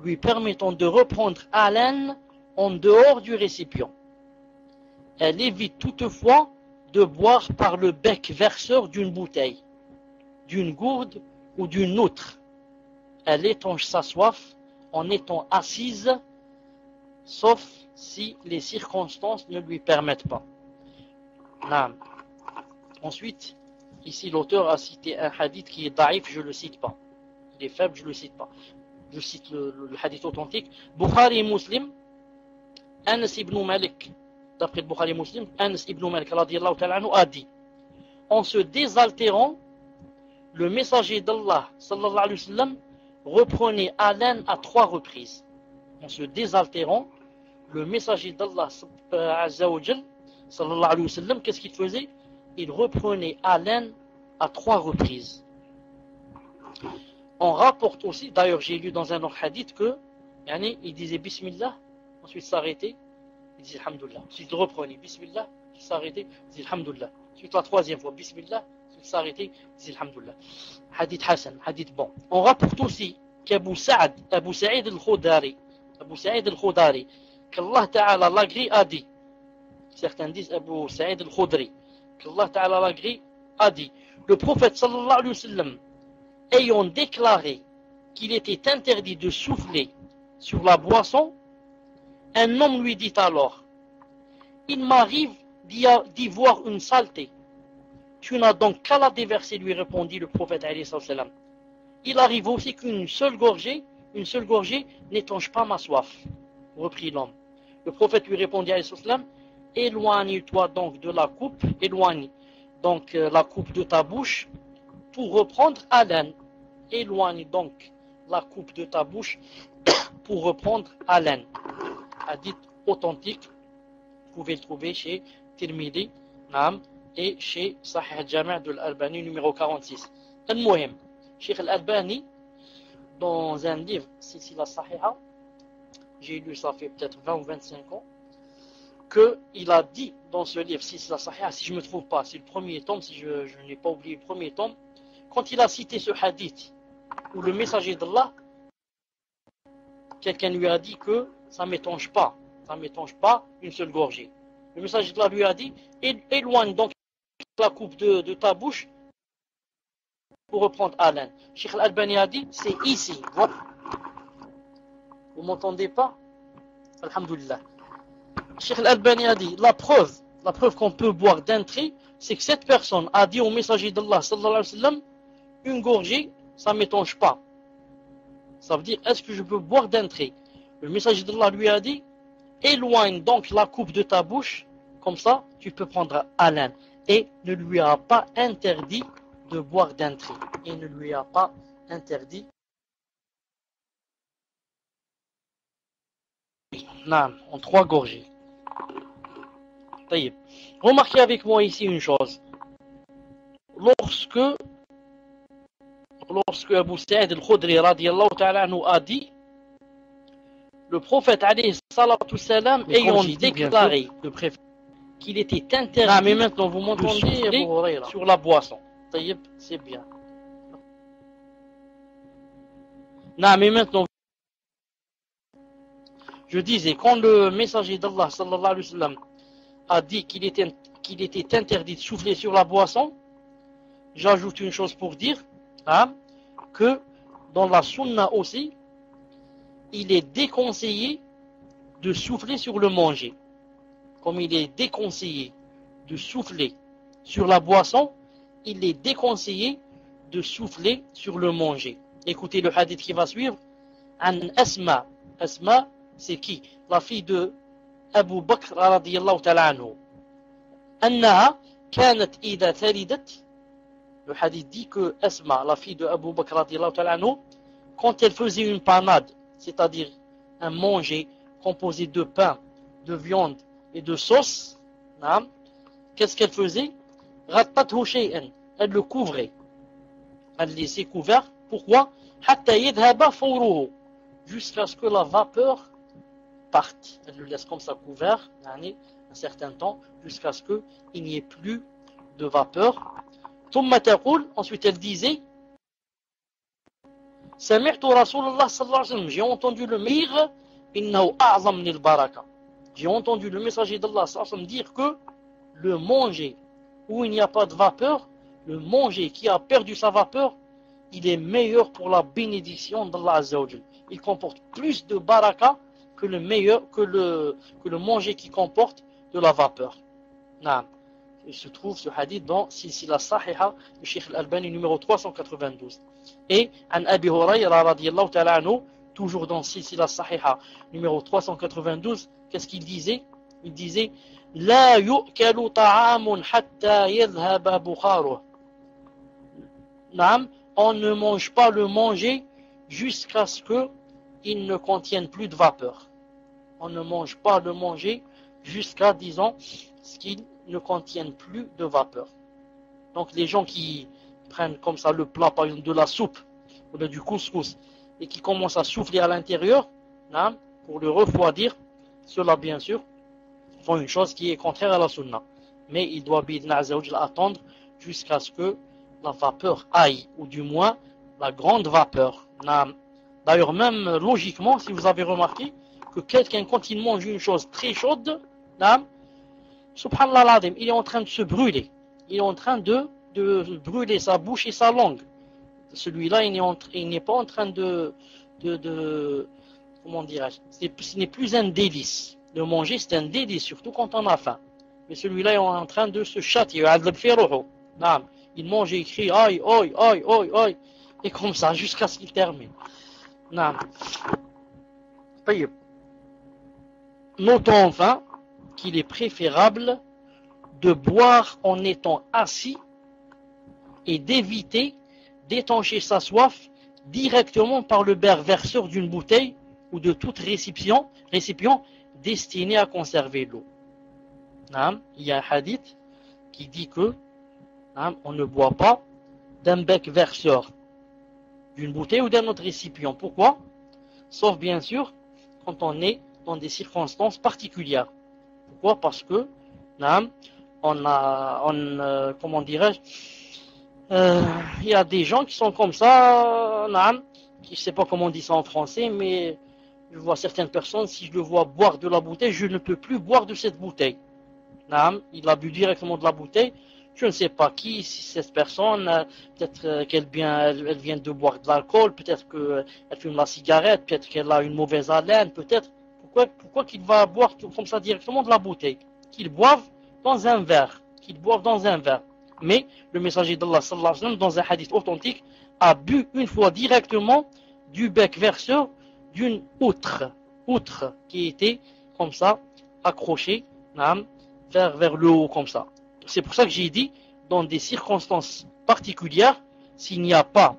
lui permettant de reprendre haleine en dehors du récipient. Elle évite toutefois de boire par le bec verseur d'une bouteille, d'une gourde ou d'une outre. Elle étanche sa soif en étant assise, sauf si les circonstances ne lui permettent pas. Ensuite, ici l'auteur a cité un hadith qui est daïf, je ne le cite pas. Il est faible, je ne le cite pas. Je cite le hadith authentique. Bukhari et Muslim, Anas ibn Malik, d'après le Bukhari et Muslim, Anas ibn Malik radiyallahu ta'ala anhu, a dit, en se désaltérant, le messager d'Allah sallallahu alayhi wa sallam reprenait haleine à 3 reprises. En se désaltérant, le messager d'Allah sallallahu alayhi wa sallam, qu'est-ce qu'il faisait? Il reprenait haleine à 3 reprises. On rapporte aussi, d'ailleurs j'ai lu dans un autre hadith que, il disait Bismillah, ensuite s'arrêtait, il disait Alhamdulillah. Ensuite il reprenait Bismillah, il s'arrêtait, il disait Alhamdulillah. Ensuite la 3e fois Bismillah, ensuite s'arrêtait, il disait Alhamdulillah. Hadith Hassan, hadith bon. On rapporte aussi qu'Abu Sa'id al-Khudari, qu'Allah Ta'ala l'agrée a dit, certains disent Abu Sa'id al-Khudri, qu'Allah Ta'ala l'agrée a dit, le prophète sallallahu alayhi wa sallam, ayant déclaré qu'il était interdit de souffler sur la boisson, un homme lui dit alors, il m'arrive d'y voir une saleté. Tu n'as donc qu'à la déverser, lui répondit le prophète alayhi salam. Il arrive aussi qu'une seule gorgée n'étanche pas ma soif, reprit l'homme. Le prophète lui répondit alayhi salam, éloigne-toi donc de la coupe, éloigne donc la coupe de ta bouche pour reprendre haleine. Éloigne donc la coupe de ta bouche pour reprendre haleine. Hadith authentique, vous pouvez le trouver chez Tirmidhi et chez Sahih al-Jami' de l'Albani numéro 46. Al-Muhim, Cheikh al-Albani, dans un livre, Silsila Sahiha, j'ai lu ça fait peut-être 20 ou 25 ans, qu'il a dit dans ce livre, Silsila Sahiha, si je ne me trouve pas, c'est le premier tome, si je n'ai pas oublié le premier tome, quand il a cité ce hadith, où le messager d'Allah, quelqu'un lui a dit que ça ne m'étanche pas une seule gorgée. Le messager d'Allah lui a dit, éloigne donc la coupe de ta bouche pour reprendre haleine. Cheikh Al-Albani a dit, c'est ici. Vous m'entendez pas? Alhamdulillah. Cheikh Al-Albani a dit, la preuve qu'on peut boire d'un trait, c'est que cette personne a dit au messager d'Allah sallallahu alayhi wa sallam, une gorgée, ça ne m'étanche pas. Ça veut dire, est-ce que je peux boire d'un trait? Le messager d'Allah lui a dit, éloigne donc la coupe de ta bouche, comme ça tu peux prendre haleine. Et ne lui a pas interdit de boire d'un trait. Et ne lui a pas interdit. Non, en 3 gorgées. Remarquez avec moi ici une chose. Lorsque Abu Sa'id al-Khudri radiyallahu ta'ala anhu a dit, le prophète alayhi salatu salam ayant déclaré qu'il était interdit. Ah, mais maintenant vous m'entendez sur la boisson. C'est bien. Non, mais maintenant je disais, quand le messager d'Allah sallallahu alayhi wa sallam a dit qu'il était interdit de souffler sur la boisson, j'ajoute une chose pour dire que dans la sunna aussi, il est déconseillé de souffler sur le manger. Comme il est déconseillé de souffler sur la boisson, il est déconseillé de souffler sur le manger. Écoutez le hadith qui va suivre. An Asma. Asma, c'est qui? La fille de Abu Bakr radiyallahu ta'ala anhu. Annaha kanat idha thalidat. Le hadith dit que Asma, la fille de Abu Bakr radiyallahu ta'ala anhu, quand elle faisait une panade, c'est-à-dire un manger composé de pain, de viande et de sauce, qu'est-ce qu'elle faisait? Ghattathu shay'an, elle le couvrait. Elle laissait couvert. Pourquoi? Hatta yadhhaba fawruhu, jusqu'à ce que la vapeur parte. Elle le laisse comme ça couvert un certain temps, jusqu'à ce qu'il n'y ait plus de vapeur. Thumma taqul, ensuite elle disait, Sami'tu Rasulullah sallallahu alayhi wa sallam, j'ai entendu le mire, innahu a'zam min al-baraka. J'ai entendu le messager d'Allah sallallahu alayhi wa sallam dire que le manger où il n'y a pas de vapeur, le manger qui a perdu sa vapeur, il est meilleur pour la bénédiction d'Allah Azza wa Jal. Il comporte plus de baraka que le manger qui comporte de la vapeur. Naam. Il se trouve ce hadith dans Silsila Sahiha du Cheikh Al-Albani numéro 392. Et an Abi Hurayra radiyallahu ta'ala anhu, toujours dans Silsila Sahiha numéro 392, qu'est-ce qu'il disait? Il disait La yu'kalu ta'amun hatta yadhhaba bukharuh. Naam, on ne mange pas le manger jusqu'à ce qu'il ne contienne plus de vapeur. On ne mange pas le manger jusqu'à, disons, ce qu'il ne contienne plus de vapeur. Donc les gens qui prennent comme ça le plat, par exemple de la soupe ou du couscous, et qui commencent à souffler à l'intérieur, pour le refroidir, cela bien sûr font une chose qui est contraire à la sunna. Mais il doit attendre jusqu'à ce que la vapeur aille, ou du moins la grande vapeur. D'ailleurs, même logiquement, si vous avez remarqué que quelqu'un, quand il mange une chose très chaude, subhanallah l'adim, il est en train de se brûler. Il est en train de brûler sa bouche et sa langue. Celui-là, il n'est pas en train de comment dirais-je, ce n'est plus un délice. De manger, c'est un délice, surtout quand on a faim. Mais celui-là est en train de se châtier. Il mange et il crie aïe, aïe, aïe, aïe, aïe. Et comme ça, jusqu'à ce qu'il termine. Notons enfin qu'il est préférable de boire en étant assis et d'éviter d'étancher sa soif directement par le verseur d'une bouteille ou de tout récipient destiné à conserver l'eau. Il y a un hadith qui dit que on ne boit pas d'un bec verseur d'une bouteille ou d'un autre récipient. Pourquoi? Sauf bien sûr quand on est dans des circonstances particulières. Pourquoi? Parce que comment dirais-je, il y a des gens qui sont comme ça, je ne sais pas comment on dit ça en français, mais je vois certaines personnes, si je le vois boire de la bouteille, je ne peux plus boire de cette bouteille. Il a bu directement de la bouteille. Je ne sais pas qui, si cette personne, peut-être qu'elle vient de boire de l'alcool, peut-être qu'elle fume la cigarette, peut-être qu'elle a une mauvaise haleine, peut-être. Pourquoi qu'il va boire comme ça directement de la bouteille? Qu'il boive dans un verre. Mais le messager d'Allah sallallahu alayhi wa sallam, dans un hadith authentique, a bu une fois directement du bec verseur d'une outre qui était comme ça, accrochée vers le haut comme ça. C'est pour ça que j'ai dit, dans des circonstances particulières, s'il n'y a pas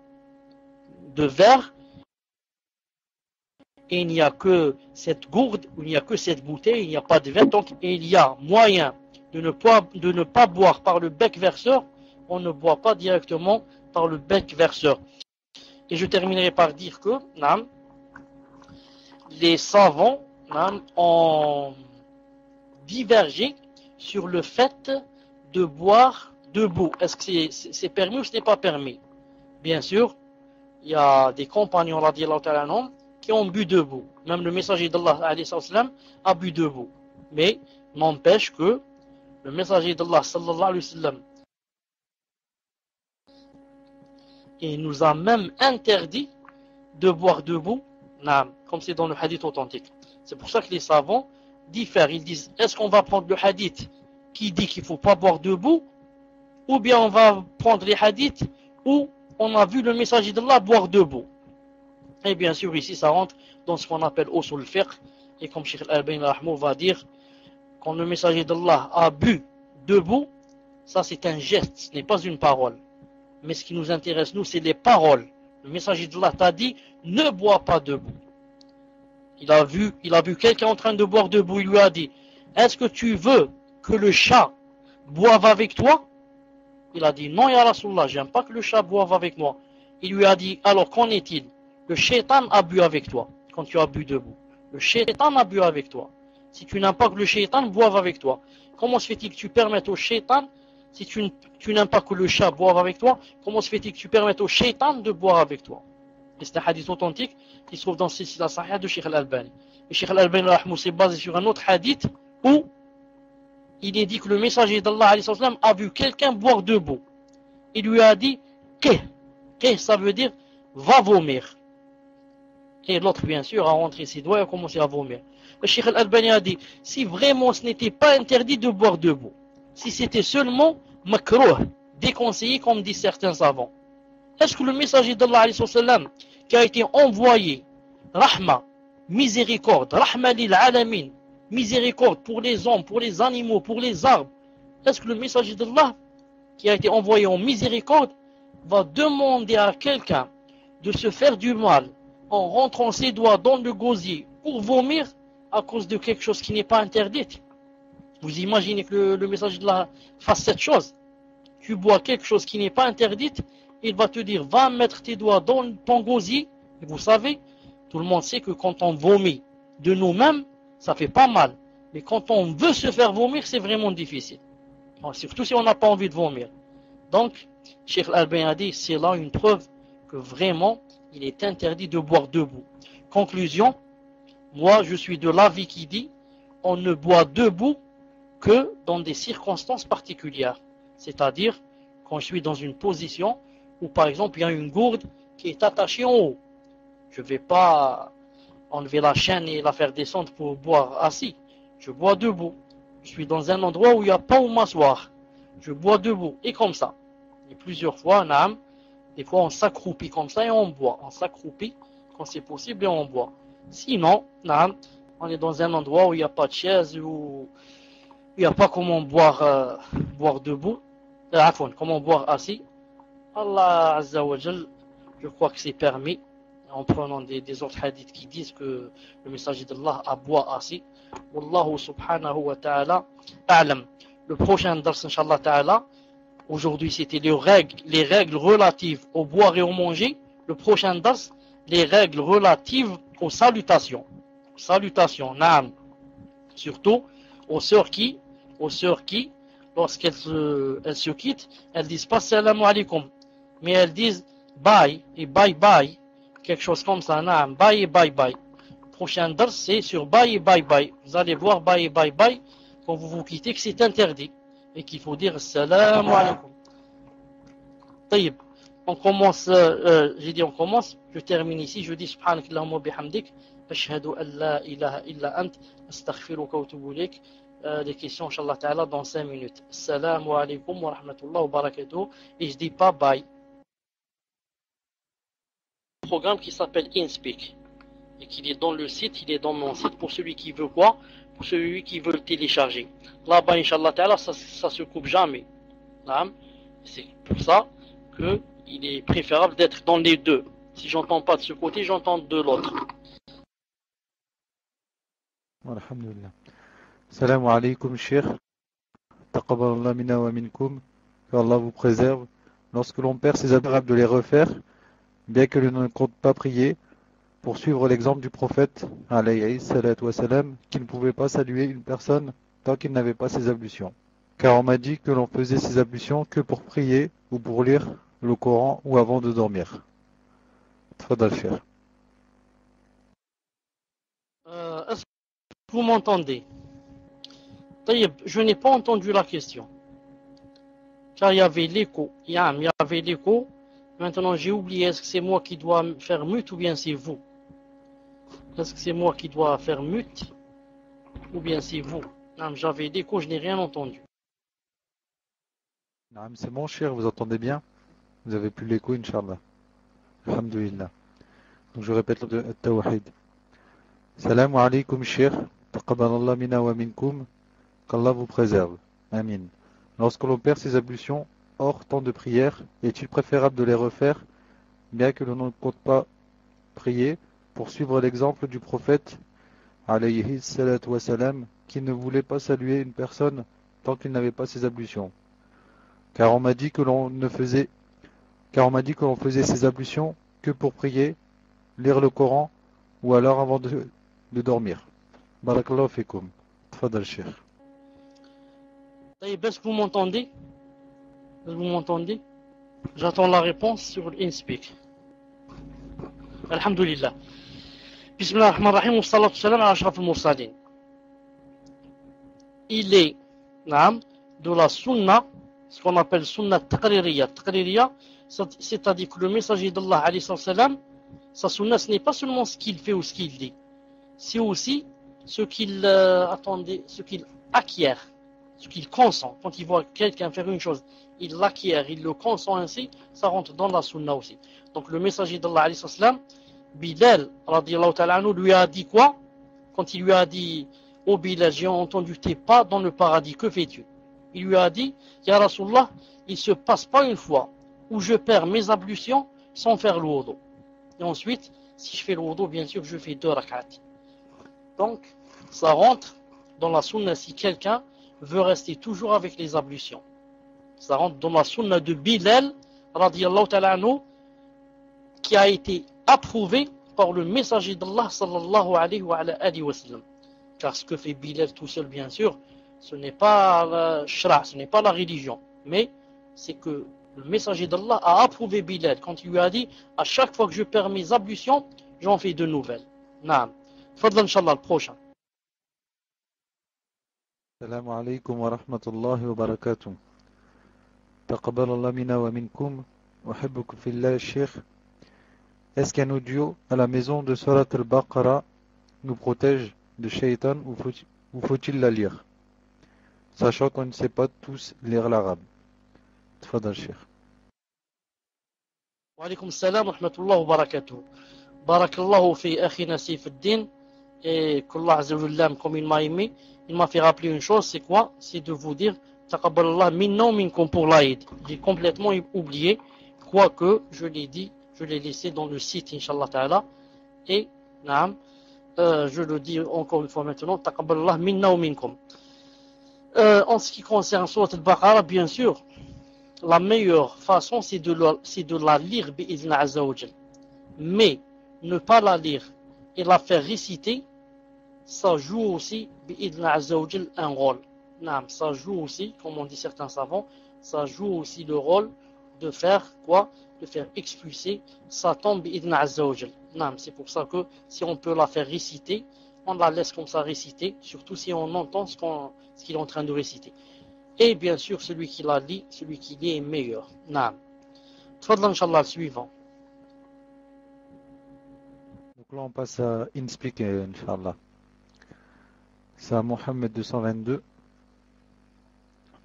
de verre, et il n'y a que cette gourde, ou il n'y a que cette bouteille, il n'y a pas de verre, donc il y a moyen de ne pas boire par le bec verseur, on ne boit pas directement par le bec verseur. Et je terminerai par dire que les savants ont divergé sur le fait de boire debout. Est-ce que c'est permis ou ce n'est pas permis? Bien sûr, il y a des compagnons radiallahu ta'ala anhum qui ont bu debout. Même le messager d'Allah a bu debout. Mais n'empêche que le messager d'Allah sallallahu alayhi wa sallam, il nous a même interdit de boire debout, comme c'est dans le hadith authentique. C'est pour ça que les savants diffèrent. Ils disent, est-ce qu'on va prendre le hadith qui dit qu'il ne faut pas boire debout, ou bien on va prendre les hadiths où on a vu le messager d'Allah boire debout. Et bien sûr, ici, ça rentre dans ce qu'on appelle usul fiqh. Et comme Cheikh Al-Albani va dire, quand le messager d'Allah a bu debout, ça c'est un geste, ce n'est pas une parole. Mais ce qui nous intéresse, nous, c'est les paroles. Le messager d'Allah t'a dit, ne bois pas debout. Il a vu quelqu'un en train de boire debout, il lui a dit, est-ce que tu veux que le chat boive avec toi? Il a dit, non, ya Rasulallah, j'aime pas que le chat boive avec moi. Il lui a dit, alors qu'en est-il? Le shaitan a bu avec toi, quand tu as bu debout. Le shaitan a bu avec toi. Si tu n'aimes pas que le shaitan boive avec toi, comment se fait-il que tu permettes au shaitan, si tu n'aimes pas que le chat boive avec toi, comment se fait-il que tu permettes au shaitan de boire avec toi? Et c'est un hadith authentique qui se trouve dans la Sahih de Cheikh Al-Albani. Et Cheikh Al-Albani s'est basé sur un autre hadith où il est dit que le messager d'Allah a vu quelqu'un boire debout. Il lui a dit, que ça veut dire, va vomir. Et l'autre, bien sûr, a rentré ses doigts et a commencé à vomir. Le Cheikh Al-Albani a dit, si vraiment ce n'était pas interdit de boire debout, si c'était seulement makruh, déconseillé comme disent certains savants, est-ce que le messager d'Allah qui a été envoyé, rahma, miséricorde, rahma lil alamin, miséricorde pour les hommes, pour les animaux, pour les arbres, est-ce que le messager d'Allah qui a été envoyé en miséricorde va demander à quelqu'un de se faire du mal en rentrant ses doigts dans le gosier pour vomir à cause de quelque chose qui n'est pas interdit? Vous imaginez que le messager d'Allah fasse cette chose? Tu bois quelque chose qui n'est pas interdit, il va te dire, va mettre tes doigts dans ton gosier. Et vous savez, tout le monde sait que quand on vomit de nous-mêmes, ça fait pas mal. Mais quand on veut se faire vomir, c'est vraiment difficile. Alors, surtout si on n'a pas envie de vomir. Donc, Cheikh Al-Albani a dit, c'est là une preuve que vraiment, il est interdit de boire debout. Conclusion, moi je suis de l'avis qui dit, on ne boit debout que dans des circonstances particulières. C'est-à-dire, quand je suis dans une position où par exemple il y a une gourde qui est attachée en haut. Je ne vais pas enlever la chaîne et la faire descendre pour boire assis. Je bois debout. Je suis dans un endroit où il n'y a pas où m'asseoir. Je bois debout. Et comme ça. Et plusieurs fois, des fois on s'accroupit comme ça et on boit. On s'accroupit quand c'est possible et on boit. Sinon, on est dans un endroit où il n'y a pas de chaise, où il n'y a pas comment boire debout. Comment boire assis. Allah Azza wa Jal, je crois que c'est permis, en prenant des autres hadiths qui disent que le messager d'Allah a boit assis. Wallahu subhanahu wa ta'ala a'lam. Le prochain dars, inshallah ta'ala, aujourd'hui c'était les règles relatives au boire et au manger. Le prochain dars, les règles relatives aux salutations. Salutations, naam. Surtout aux sœurs qui, lorsqu'elles se quittent, elles disent pas salam alaikum, mais elles disent bye et bye bye, quelque chose comme ça, naam, bye et bye bye. Prochain dars, c'est sur bye et bye bye. Vous allez voir bye et bye bye quand vous vous quittez, que c'est interdit et qu'il faut dire salam alaikum. Taïb. On commence, j'ai dit on commence, je termine ici, je dis subhanakallahumma bihamdik, ashhadu an la ilaha illa ant, astaghfiruka wa atubu ilayk. Les questions, inshallah ta'ala, dans 5 minutes. Assalamu alaikum wa rahmatullahi wa barakatuh. Et je dis pas bye. programme qui s'appelle InSpeak. Et qu'il est dans le site, il est dans mon site pour celui qui veut quoi? Pour celui qui veut le télécharger. Là-bas, Inch'Allah Ta'ala, ça se coupe jamais. C'est pour ça qu'il est préférable d'être dans les deux. Si j'entends pas de ce côté, j'entends de l'autre. Alhamdulillah. Salam alaykum, Cheikh. Taqabbalallah minna wa minkum. Que Allah vous préserve. Lorsque l'on perd ses habitudes de les refaire, bien que l'on ne compte pas prier, pour suivre l'exemple du prophète, alayhi salatu wa salam, qui ne pouvait pas saluer une personne tant qu'il n'avait pas ses ablutions. Car on m'a dit que l'on faisait ses ablutions que pour prier ou pour lire le Coran ou avant de dormir. Tfadal Cheikh. Est-ce que vous m'entendez? Je n'ai pas entendu la question. Car il y avait l'écho. Il y avait l'écho. Maintenant, j'ai oublié, est-ce que c'est moi qui dois faire mute ou bien c'est vous? Est-ce que c'est moi qui dois faire mute ou bien c'est vous? J'avais l'écho, je n'ai rien entendu. C'est bon, cher, vous entendez bien? Vous avez plus l'écho, Inch'Allah. Alhamdulillah. Donc je répète le tawhid. Salam alaykum, cher. Taqabbalallah minna wa minkum. Qu'Allah vous préserve. Amin. Lorsque l'on perd ses ablutions hors temps de prière, est-il préférable de les refaire, bien que l'on ne compte pas prier, pour suivre l'exemple du prophète, alayhi salatu wa salam, qui ne voulait pas saluer une personne tant qu'il n'avait pas ses ablutions. Car on m'a dit que l'on faisait ses ablutions que pour prier, lire le Coran, ou alors avant de dormir. Barakallahu fikum. Tfadal Cheikh. Est-ce que vous m'entendez? Est-ce que vous m'entendez? J'attends la réponse sur l'InSpeak. Alhamdulillah. Bismillah ar-Rahman ar-Rahim wa salatu salam ala ashraf al-mursalin. Il est de la sunna, ce qu'on appelle sunna taqririya. Taqririya, c'est-à-dire que le messager d'Allah alayhi salam, sa sunna, ce n'est pas seulement ce qu'il fait ou ce qu'il dit, c'est aussi ce qu'il acquiert, ce qu'il consent. Quand il voit quelqu'un faire une chose, il l'acquiert, il le consent ainsi, ça rentre dans la sunna aussi. Donc le messager d'Allah alayhi salam, Bilal radiyallahu ta'ala anhu, lui a dit quoi? Quand il lui a dit, oh Bilal, j'ai entendu tes pas dans le paradis, que fais-tu? Il lui a dit, Ya Rasulallah, il se passe pas une fois où je perds mes ablutions sans faire le wudu. Et ensuite, si je fais le wudu, bien sûr, je fais 2 rak'at. Donc, ça rentre dans la sunna si quelqu'un veut rester toujours avec les ablutions. Ça rentre dans la sunna de Bilal, radiyallahu ta'ala anhu, qui a été approuvé par le messager d'Allah, sallallahu alayhi wa sallam. Car ce que fait Bilal tout seul, bien sûr, ce n'est pas la shra, ce n'est pas la religion, mais c'est que le messager d'Allah a approuvé Bilal quand il lui a dit, à chaque fois que je perds mes ablutions, j'en fais de nouvelles. Naam. Fadlan, Inch'Allah, le prochain. Assalamu alaykum wa rahmatullahi wa barakatuh. Taqabbalallah minna wa minkum. Uhibbukum fillah, Cheikh. Est-ce qu'un audio à la maison de Surat al-Baqarah nous protège de Shaitan ou faut-il la lire, sachant qu'on ne sait pas tous lire l'arabe? Tfadal Cheikh. Wa alaykum salam wa rahmatullahi wa barakatuh. Barakallahu fi akhina Saifuddin. Et qu'Allah Azza wa Jalla, comme il m'a aimé, il m'a fait rappeler une chose, c'est quoi? C'est de vous dire Taqabbalallah minna minkum pour l'Aïd. J'ai complètement oublié, quoique je l'ai dit, je l'ai laissé dans le site, Inch'Allah Ta'ala. Et, je le dis encore une fois maintenant, Taqabbalallah minna minkum. En ce qui concerne Surat al-Baqarah, bien sûr, la meilleure façon, c'est de la lire, bi'idhna Azza wa Jalla. Mais, ne pas la lire et la faire réciter, ça joue aussi, bi'idhna Azza wa Jalla, un rôle. Ça joue aussi, comme on dit certains savants, ça joue aussi le rôle de faire quoi? De faire expulser Satan, bi'idhna Azza wa Jalla. C'est pour ça que si on peut la faire réciter, on la laisse comme ça réciter, surtout si on entend ce qu'il est en train de réciter. Et bien sûr, celui qui la lit, celui qui lit est meilleur. Tfadlan, Inch'Allah, le suivant. Donc là, on passe à InSpeak, Inch'Allah. C'est à Mohammed 222.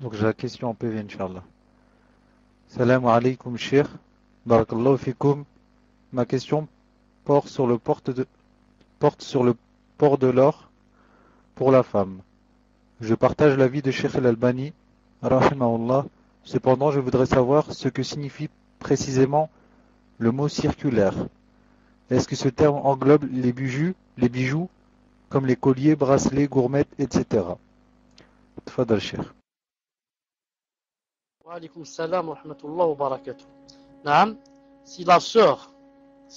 Donc j'ai la question en PV, Inch'Allah. Salam alaykum, Cheikh. Barakallahu fikum. Ma question porte sur le port de l'or pour la femme. Je partage l'avis de Cheikh Al-Albani, rahimahullah. Cependant, je voudrais savoir ce que signifie précisément le mot circulaire. Est-ce que ce terme englobe les bijoux comme les colliers, bracelets, gourmettes, etc. Tfadal Cheikh. Wa alaykoum salam wa rahmatullah wa barakatuh. Naam, si la sœur,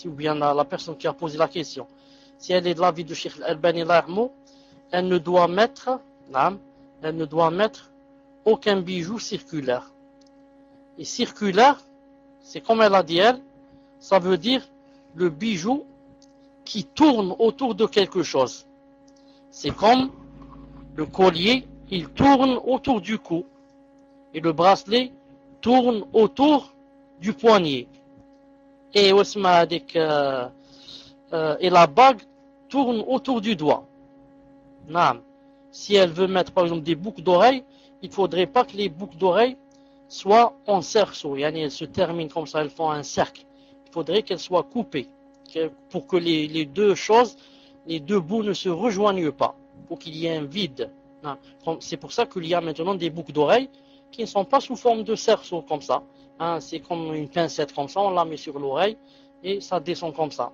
ou bien la personne qui a posé la question, si elle est de l'avis de Cheikh Al-Albani, elle ne doit mettre aucun bijou circulaire. Et circulaire, c'est comme elle a dit elle, ça veut dire le bijou qui tourne autour de quelque chose. C'est comme le collier, il tourne autour du cou. Et le bracelet tourne autour du poignet. Et la bague tourne autour du doigt. Naam. Si elle veut mettre par exemple des boucles d'oreilles, il ne faudrait pas que les boucles d'oreilles soient en cerceau. Elles se terminent comme ça, elles font un cercle. Il faudrait qu'elles soient coupées pour que les deux choses, les deux bouts ne se rejoignent pas, pour qu'il y ait un vide. C'est pour ça qu'il y a maintenant des boucles d'oreilles qui ne sont pas sous forme de cerceau comme ça. C'est comme une pincette comme ça, on la met sur l'oreille et ça descend comme ça.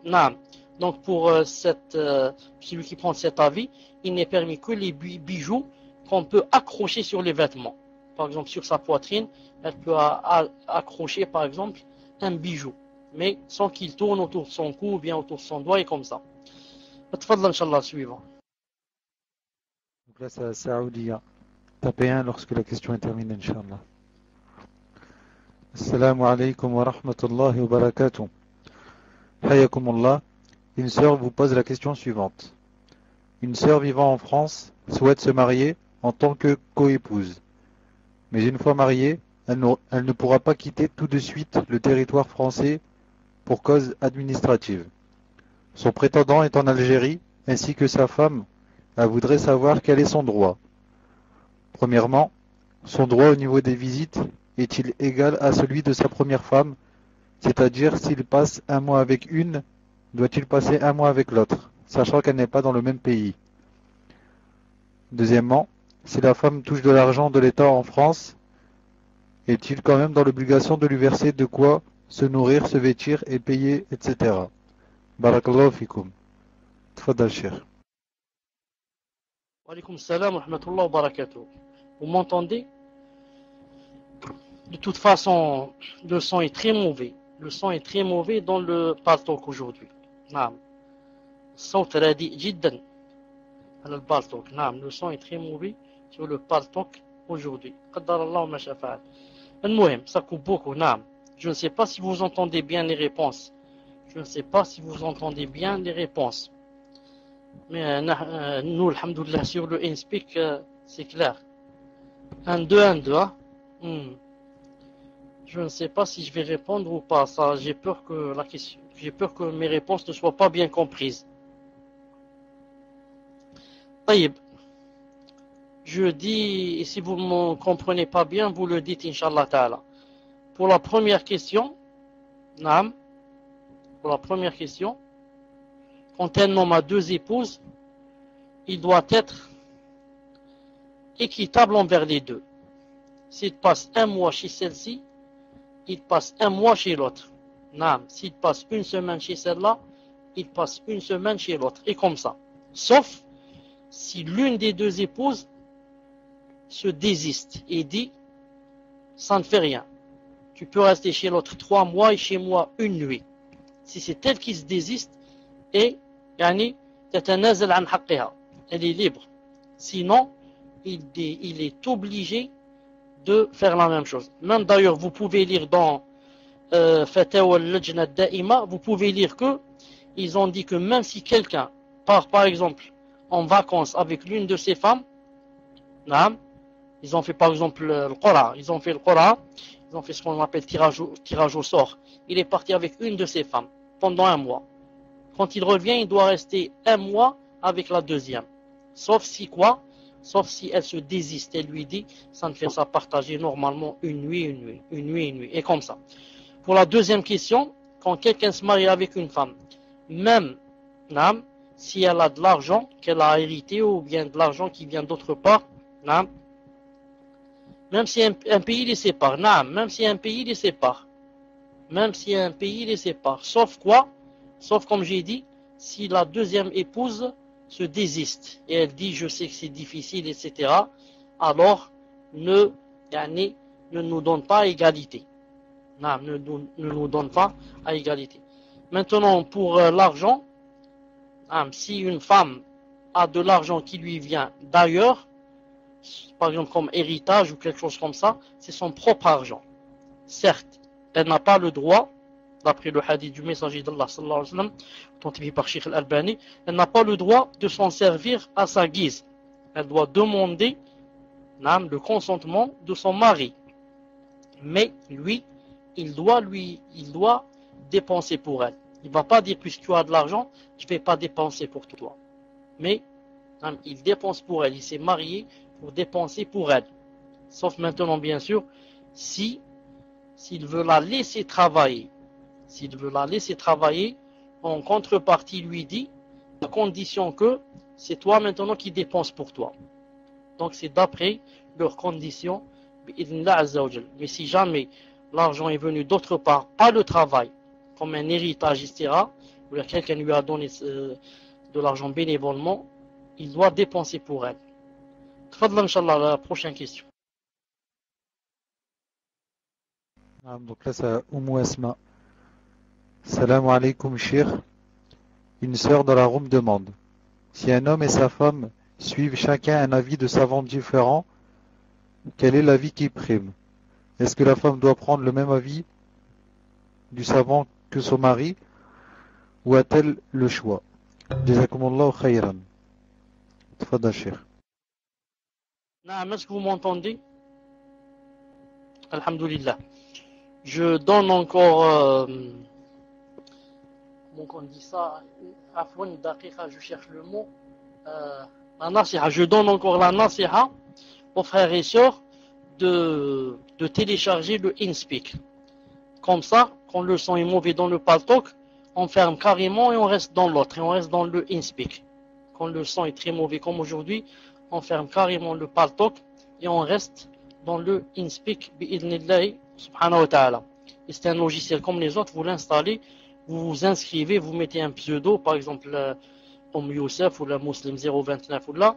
Donc pour celui qui prend cet avis, il n'est permis que les bijoux qu'on peut accrocher sur les vêtements. Par exemple sur sa poitrine, elle peut accrocher par exemple un bijou, mais sans qu'il tourne autour de son cou ou bien autour de son doigt et comme ça. Tfadal, Inch'Allah, suivant. Donc là, c'est à Saoudia. Tapez 1 lorsque la question est terminée, Inch'Allah. Assalamu alaikum wa rahmatullahi wa barakatuh. Hayakumullah. Une sœur vous pose la question suivante. Une sœur vivant en France souhaite se marier en tant que coépouse. Mais une fois mariée, elle ne pourra pas quitter tout de suite le territoire français pour cause administrative. Son prétendant est en Algérie, ainsi que sa femme. Elle voudrait savoir quel est son droit. Premièrement, son droit au niveau des visites est-il égal à celui de sa première femme? C'est-à-dire, s'il passe un mois avec une, doit-il passer un mois avec l'autre, sachant qu'elle n'est pas dans le même pays? Deuxièmement, si la femme touche de l'argent de l'État en France, est-il quand même dans l'obligation de lui verser de quoi se nourrir, se vêtir et payer, etc. Barakallahu fikum. Tfadal Cheikh. Wa alaykoum salam wa rahmatullah wa barakatuh. Vous m'entendez? De toute façon, le son est très mauvais. Le son est très mauvais dans le paltalk aujourd'hui. الصوت رديء جدا على البالتوك. le son est très mauvais sur le paltalk aujourd'hui. قدر الله ما شاء فعل. المهم, ça coupe beaucoup. Je ne sais pas si vous entendez bien les réponses. Mais nous, alhamdoulilah, sur le InSpeak, c'est clair. 1, 2, 1, 2. Je ne sais pas si je vais répondre ou pas. Ça, j'ai peur que mes réponses ne soient pas bien comprises. طيب. Je dis, et si vous ne me comprenez pas bien, vous le dites, Inch'Allah Ta'ala. Pour la première question, quand un homme a 2 épouses, il doit être équitable envers les deux. S'il passe un mois chez celle-ci, il passe un mois chez l'autre. S'il passe une semaine chez celle-là, il passe une semaine chez l'autre. Et comme ça. Sauf si l'une des 2 épouses se désiste et dit, ça ne fait rien. Tu peux rester chez l'autre 3 mois et chez moi 1 nuit. Si c'est elle qui se désiste et elle est libre. Sinon, il est obligé de faire la même chose. Même d'ailleurs, vous pouvez lire dans Fatawa al-Lajna al-Da'ima, vous pouvez lire que ils ont dit que même si quelqu'un part par exemple en vacances avec l'une de ses femmes, ils ont fait par exemple le Qur'an, ils ont fait ce qu'on appelle tirage au sort. Il est parti avec une de ses femmes pendant 1 mois. Quand il revient, il doit rester 1 mois avec la deuxième. Sauf si elle se désiste, elle lui dit, ça ne fait ça partager normalement 1 nuit, et comme ça. Pour la deuxième question, quand quelqu'un se marie avec une femme, même naam, si elle a de l'argent qu'elle a hérité ou bien de l'argent qui vient d'autre part, naam, même si un pays les sépare, naam, même si un pays les sépare, même si un pays les sépare, sauf quoi? Sauf comme j'ai dit, si la deuxième épouse se désiste et elle dit je sais que c'est difficile, etc., alors ne, yani, ne nous donne pas à égalité. Non, ne nous donne pas à égalité. Maintenant, pour l'argent, si une femme a de l'argent qui lui vient d'ailleurs, par exemple comme héritage ou quelque chose comme ça, c'est son propre argent. Certes, elle n'a pas le droit, d'après le hadith du messager d'Allah sallallahu alayhi wa sallam, authentifié par Sheikh Al-Albani, elle n'a pas le droit de s'en servir à sa guise. Elle doit demander le consentement de son mari. Mais lui, il doit dépenser pour elle. Il ne va pas dire puisque tu as de l'argent, je ne vais pas dépenser pour toi. Mais il dépense pour elle. Il s'est marié pour dépenser pour elle. Sauf maintenant, bien sûr, s'il veut la laisser travailler. S'il veut la laisser travailler, en contrepartie, il lui dit, à condition que c'est toi maintenant qui dépenses pour toi. Donc c'est d'après leurs conditions. Mais si jamais l'argent est venu d'autre part, pas le travail, comme un héritage, etc., ou quelqu'un lui a donné de l'argent bénévolement, il doit dépenser pour elle. Tfadla, Inch'Allah, la prochaine question. Donc là, c'est Oumou Asma. Salam alaikum, Cheikh. Une sœur de la Roum demande: si un homme et sa femme suivent chacun un avis de savant différent, quel est l'avis qui prime? Est-ce que la femme doit prendre le même avis du savant que son mari, ou a-t-elle le choix? Jazakumullahu khayran. Tfadal, Cheikh. Est-ce que vous m'entendez? Alhamdulillah. Je donne encore, comment on dit ça, je cherche le mot, la nasiha. Je donne encore la nasiha aux frères et sœurs de télécharger le InSpeak. Comme ça, quand le son est mauvais dans le paltok, on ferme carrément et on reste dans l'autre, et on reste dans le InSpeak. Quand le son est très mauvais comme aujourd'hui, on ferme carrément le paltok et on reste dans le InSpeak bi'idnillahi subhanahu wa ta'ala. Et c'est un logiciel comme les autres, vous l'installez, vous vous inscrivez, vous mettez un pseudo, par exemple Youssef ou la Muslim 029 ou là,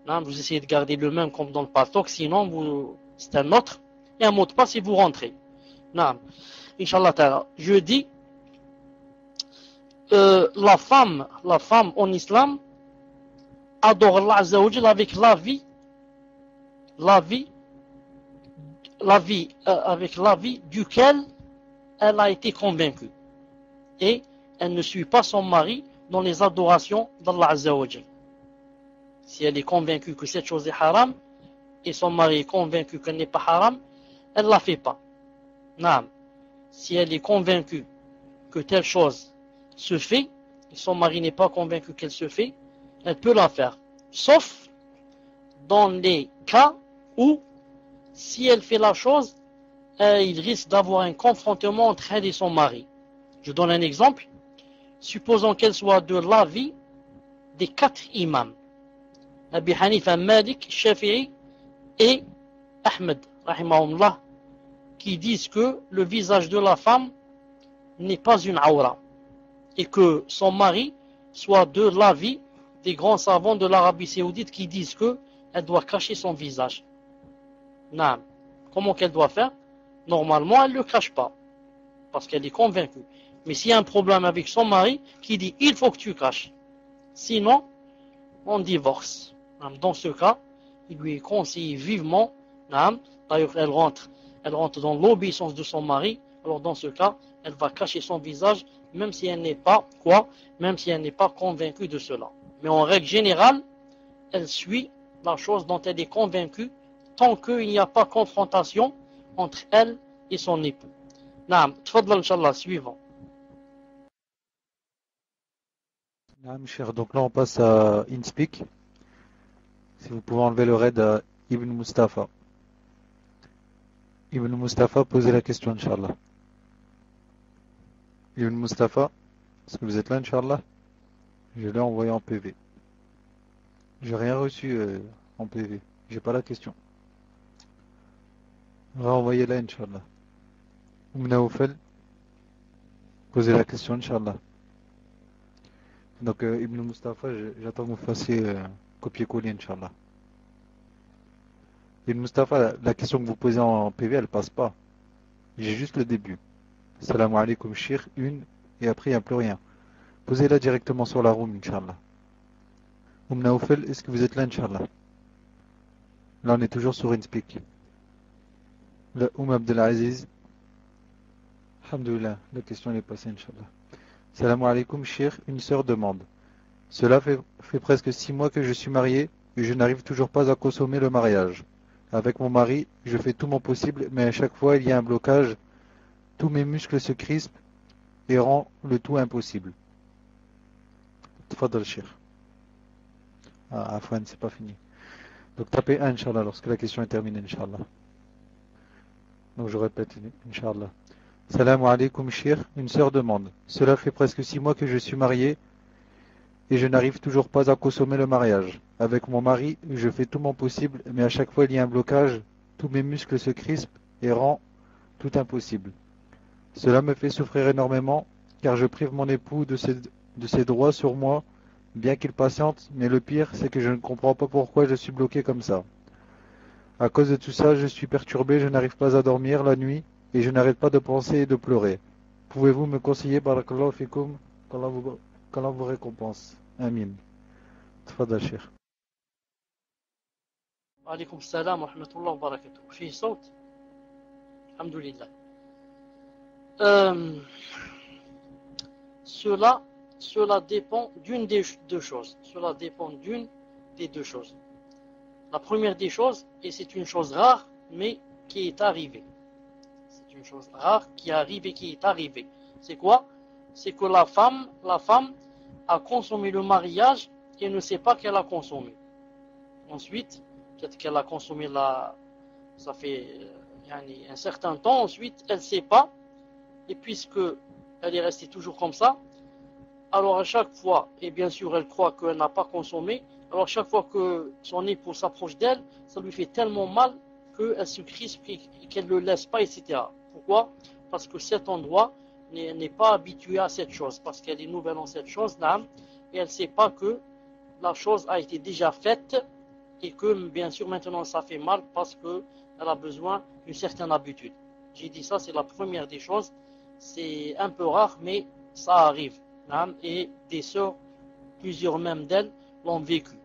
vous essayez de garder le même comme dans le paltok, sinon c'est un autre, et un mot de passe et vous rentrez. Inch'Allah ta'ala. Je dis, la femme en islam adore Allah Azza wa Jalla avec avec la vie duquel elle a été convaincue. Et elle ne suit pas son mari dans les adorations d'Allah Azza wa Jalla. Si elle est convaincue que cette chose est haram, et son mari est convaincu qu'elle n'est pas haram, elle ne la fait pas. Naam. Si elle est convaincue que telle chose se fait, et son mari n'est pas convaincu qu'elle se fait, elle peut la faire. Sauf dans les cas où, si elle fait la chose, il risque d'avoir un confrontement entre elle et son mari. Je donne un exemple. Supposons qu'elle soit de l'avis des 4 imams. Abi Hanifa, Malik, Shafi'i et Ahmed, rahimahumullah, qui disent que le visage de la femme n'est pas une aura et que son mari soit de l'avis des grands savants de l'Arabie Saoudite qui disent que elle doit cacher son visage. Non. Comment qu'elle doit faire? Normalement, elle ne le cache pas parce qu'elle est convaincue. Mais s'il y a un problème avec son mari qui dit il faut que tu caches, sinon on divorce. Dans ce cas, il lui est conseillé vivement, d'ailleurs elle rentre dans l'obéissance de son mari, alors dans ce cas, elle va cacher son visage, même si elle n'est pas convaincue de cela. Mais en règle générale, elle suit la chose dont elle est convaincue, tant qu'il n'y a pas confrontation entre elle et son époux. Naam, tfadla Inch'Allah, suivant. Naam, cher. Donc là, on passe à InSpeak. Si vous pouvez enlever le raid à Ibn Mustafa. Ibn Mustafa, posez la question, Inch'Allah. Ibn Mustafa, Est-ce que vous êtes là, Inch'Allah? Je l'ai envoyé en PV. J'ai rien reçu en PV. J'ai pas la question. Renvoyez-la, Inch'Allah. Oumnaoufel, posez la question, Inch'Allah. Donc, Ibn Mustafa, j'attends que vous fassiez copier-coller, Inch'Allah. Ibn Mustafa, la question que vous posez en PV, elle passe pas. J'ai juste le début. Salam alaikum, shir, une, et après, il n'y a plus rien. Posez-la directement sur la room, Inch'Allah. Oumnaoufel, est-ce que vous êtes là, Inch'Allah? Là, on est toujours sur InSpeak. Le Abdelaziz. Alhamdoulilah, la question est passée, Inch'Allah. Salam alaikum, shir, une sœur demande. Cela fait presque 6 mois que je suis marié et je n'arrive toujours pas à consommer le mariage. Avec mon mari, je fais tout mon possible, mais à chaque fois, il y a un blocage. Tous mes muscles se crispent et rend le tout impossible. Tfadal, shir. Ah, Afwan, c'est pas fini. Donc tapez 1, Inch'Allah, lorsque la question est terminée, Inch'Allah. Donc je répète, Inch'Allah. Salam alaikum, shir. Une sœur demande. Cela fait presque 6 mois que je suis marié et je n'arrive toujours pas à consommer le mariage. Avec mon mari, je fais tout mon possible, mais à chaque fois il y a un blocage, tous mes muscles se crispent et rend tout impossible. Cela me fait souffrir énormément, car je prive mon époux de ses droits sur moi, bien qu'il patiente, mais le pire, c'est que je ne comprends pas pourquoi je suis bloqué comme ça. À cause de tout ça, je suis perturbé, je n'arrive pas à dormir la nuit, et je n'arrête pas de penser et de pleurer. Pouvez-vous me conseiller, barakallahu fikum, qu'Allah vous récompense. Amin. Tfadal, Cheikh. Alaykoum salam wa rahmatullahi wa barakatuh. Fih saut? Alhamdulillah. Cela dépend d'une des deux choses. Cela dépend d'une des deux choses. La première des choses, et c'est une chose rare, mais qui est arrivée. C'est une chose rare qui arrive et qui est arrivée. C'est quoi? C'est que la femme a consommé le mariage et ne sait pas qu'elle a consommé. Ensuite, peut-être qu'elle a consommé ça fait un certain temps. Ensuite, elle ne sait pas. Et puisque elle est restée toujours comme ça, alors à chaque fois, et bien sûr elle croit qu'elle n'a pas consommé, alors chaque fois que son époux s'approche d'elle, ça lui fait tellement mal qu'elle se crispe et qu'elle ne le laisse pas, etc. Pourquoi? Parce que cet endroit n'est pas habitué à cette chose, parce qu'elle est nouvelle en cette chose, là, et elle ne sait pas que la chose a été déjà faite, et que bien sûr maintenant ça fait mal parce qu'elle a besoin d'une certaine habitude. J'ai dit ça, c'est la première des choses. C'est un peu rare, mais ça arrive. Et des sœurs, plusieurs même d'elles, l'ont vécu.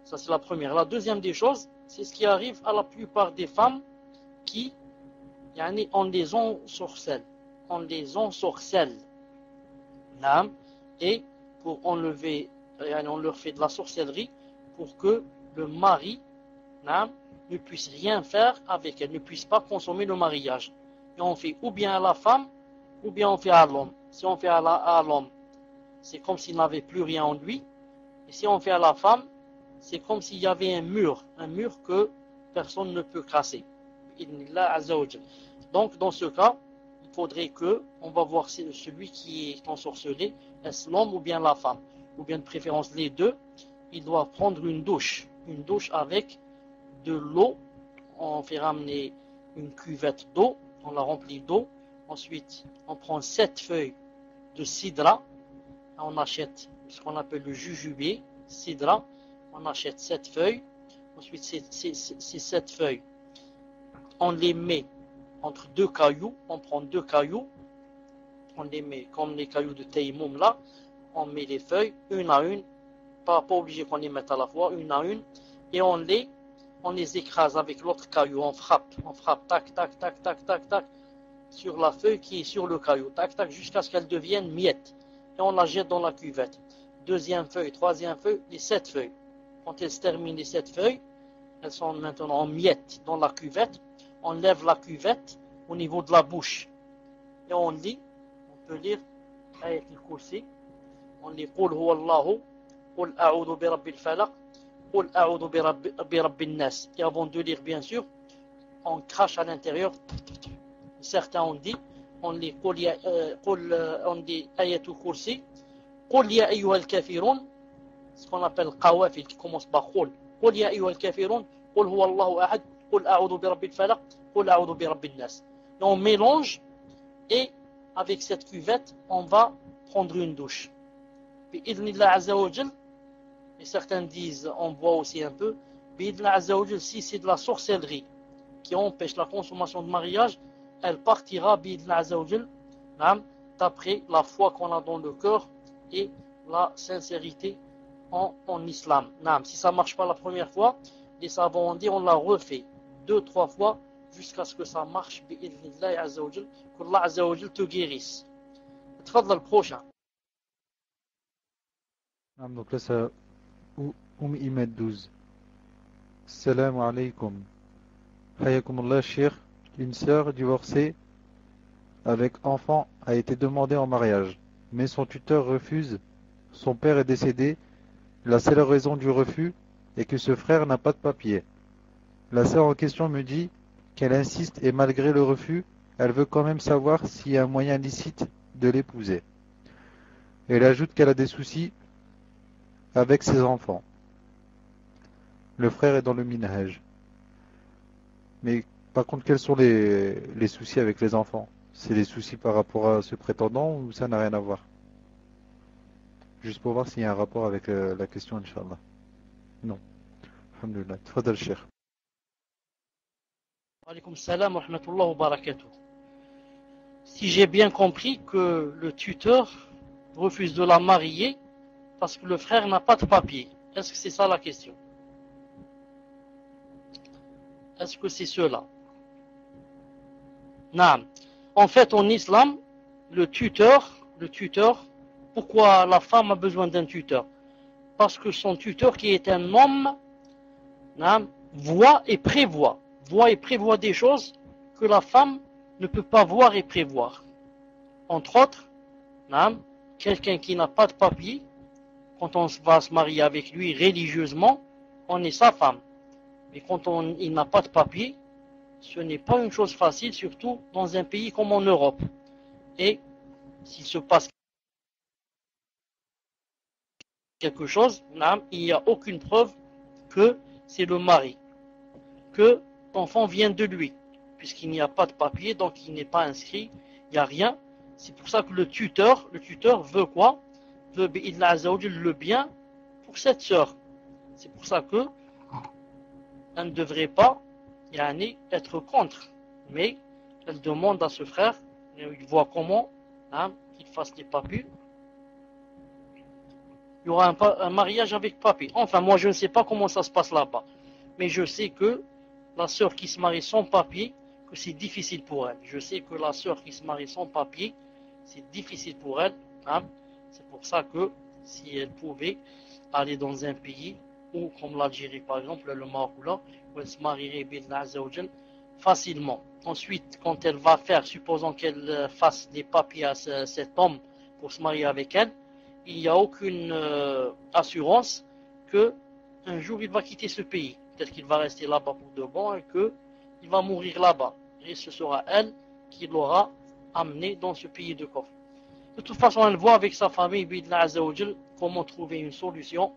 Ça, c'est la première. La deuxième des choses, c'est ce qui arrive à la plupart des femmes qui, on les ensorcelle. On les ensorcelle. Et pour enlever, on leur fait de la sorcellerie pour que le mari ne puisse rien faire avec elle, ne puisse pas consommer le mariage. Et on fait ou bien à la femme, ou bien on fait à l'homme. Si on fait à l'homme, c'est comme s'il n'avait plus rien en lui. Et si on fait à la femme, c'est comme s'il y avait un mur que personne ne peut casser. Donc dans ce cas, il faudrait on va voir celui qui est ensorcelé, est-ce l'homme ou bien la femme, ou bien de préférence les deux. Il doit prendre une douche avec de l'eau. On fait ramener une cuvette d'eau, on la remplit d'eau. Ensuite, on prend 7 feuilles de sidra. On achète ce qu'on appelle le jujubé, sidra. On achète 7 feuilles. Ensuite, ces 7 feuilles, on les met entre 2 cailloux. On prend 2 cailloux. On les met comme les cailloux de Taïmoum là. On met les feuilles une à une. Pas obligé qu'on les mette à la fois, une à une. Et on les écrase avec l'autre caillou. On frappe, tac, tac, tac, tac, tac, tac, sur la feuille qui est sur le caillou. Tac, tac, jusqu'à ce qu'elle devienne miette. Et on la jette dans la cuvette. Deuxième feuille, troisième feuille, les 7 feuilles. Quand elles se terminent, les 7 feuilles, elles sont maintenant en miettes dans la cuvette. On lève la cuvette au niveau de la bouche. Et on lit, on peut lire Ayat al-Kursi. On lit Qul huwa Allahu, Qul a'udhu bi rabbil falaq, Qul a'udhu bi rabbin nas. Et avant de lire, bien sûr, on crache à l'intérieur. Certains ont dit on lit on dit ayatul kursi, qul ya ayyuha al-kafirun, ce qu'on appelle qawafil qui commence par qul. Qul ya ayyuha al-kafirun, qul huwa Allahu ahad, qul a'udhu bi rabbil falaq, qul a'udhu bi rabbin nas. Et on mélange et avec cette cuvette, on va prendre une douche. Bi'idhnillah azza wa jal, et certains disent, on voit aussi un peu, bi'idhnillah azza wa jal, si c'est de la sorcellerie qui empêche la consommation de mariage, elle partira bi'idhnillah azza wa jal, d'après la foi qu'on a dans le cœur et la sincérité en islam. Si ça ne marche pas la première fois, les savants ont dit on la refait 2-3 fois jusqu'à ce que ça marche bi'idhnillah azza wa jal, qu'Allah azza wa jal te guérisse. تفضل prochain. Donc là, ça, Imed 12. Salam alaykum. Hayakumullah, Cheikh. Une sœur divorcée avec enfant a été demandée en mariage, mais son tuteur refuse. Son père est décédé. La seule raison du refus est que ce frère n'a pas de papier. La sœur en question me dit qu'elle insiste et malgré le refus, elle veut quand même savoir s'il y a un moyen licite de l'épouser. Elle ajoute qu'elle a des soucis avec ses enfants. Le frère est dans le minhaj. Mais par contre, quels sont les soucis avec les enfants? C'est des soucis par rapport à ce prétendant ou ça n'a rien à voir? Juste pour voir s'il y a un rapport avec la question, Inch'Allah. Non. Alhamdulillah. Tfadal Cheikh. Wa alaykum salam wa rahmatullah wa barakatuh. Si j'ai bien compris que le tuteur refuse de la marier parce que le frère n'a pas de papier. Est-ce que c'est ça la question? Est-ce que c'est cela? Non. En fait, en islam, le tuteur, pourquoi la femme a besoin d'un tuteur? Parce que son tuteur, qui est un homme, voit et prévoit des choses que la femme ne peut pas voir et prévoir. Entre autres, quelqu'un qui n'a pas de papier, quand on va se marier avec lui religieusement, on est sa femme. Mais quand il n'a pas de papier, ce n'est pas une chose facile, surtout dans un pays comme en Europe. Et s'il se passe quelque chose, il n'y a aucune preuve que c'est le mari, que l'enfant vient de lui, puisqu'il n'y a pas de papier, donc il n'est pas inscrit, il n'y a rien. C'est pour ça que le tuteur veut quoi? Veut le bien pour cette sœur. C'est pour ça que elle ne devrait pas être contre, mais elle demande à ce frère, il voit comment qu'il fasse les papiers. Il y aura un mariage avec papier. Enfin, moi je ne sais pas comment ça se passe là-bas, mais je sais que la sœur qui se marie sans papier, que c'est difficile pour elle. Je sais que la sœur qui se marie sans papier, c'est difficile pour elle. C'est pour ça que si elle pouvait aller dans un pays ou comme l'Algérie par exemple, le Maroc là, où elle se marierait facilement. Ensuite, quand elle va faire, supposons qu'elle fasse des papiers à cet homme pour se marier avec elle, il n'y a aucune assurance que un jour il va quitter ce pays. Peut-être qu'il va rester là-bas pour de bon et qu'il va mourir là-bas. Et ce sera elle qui l'aura amené dans ce pays de coffre. De toute façon, elle voit avec sa famille comment trouver une solution.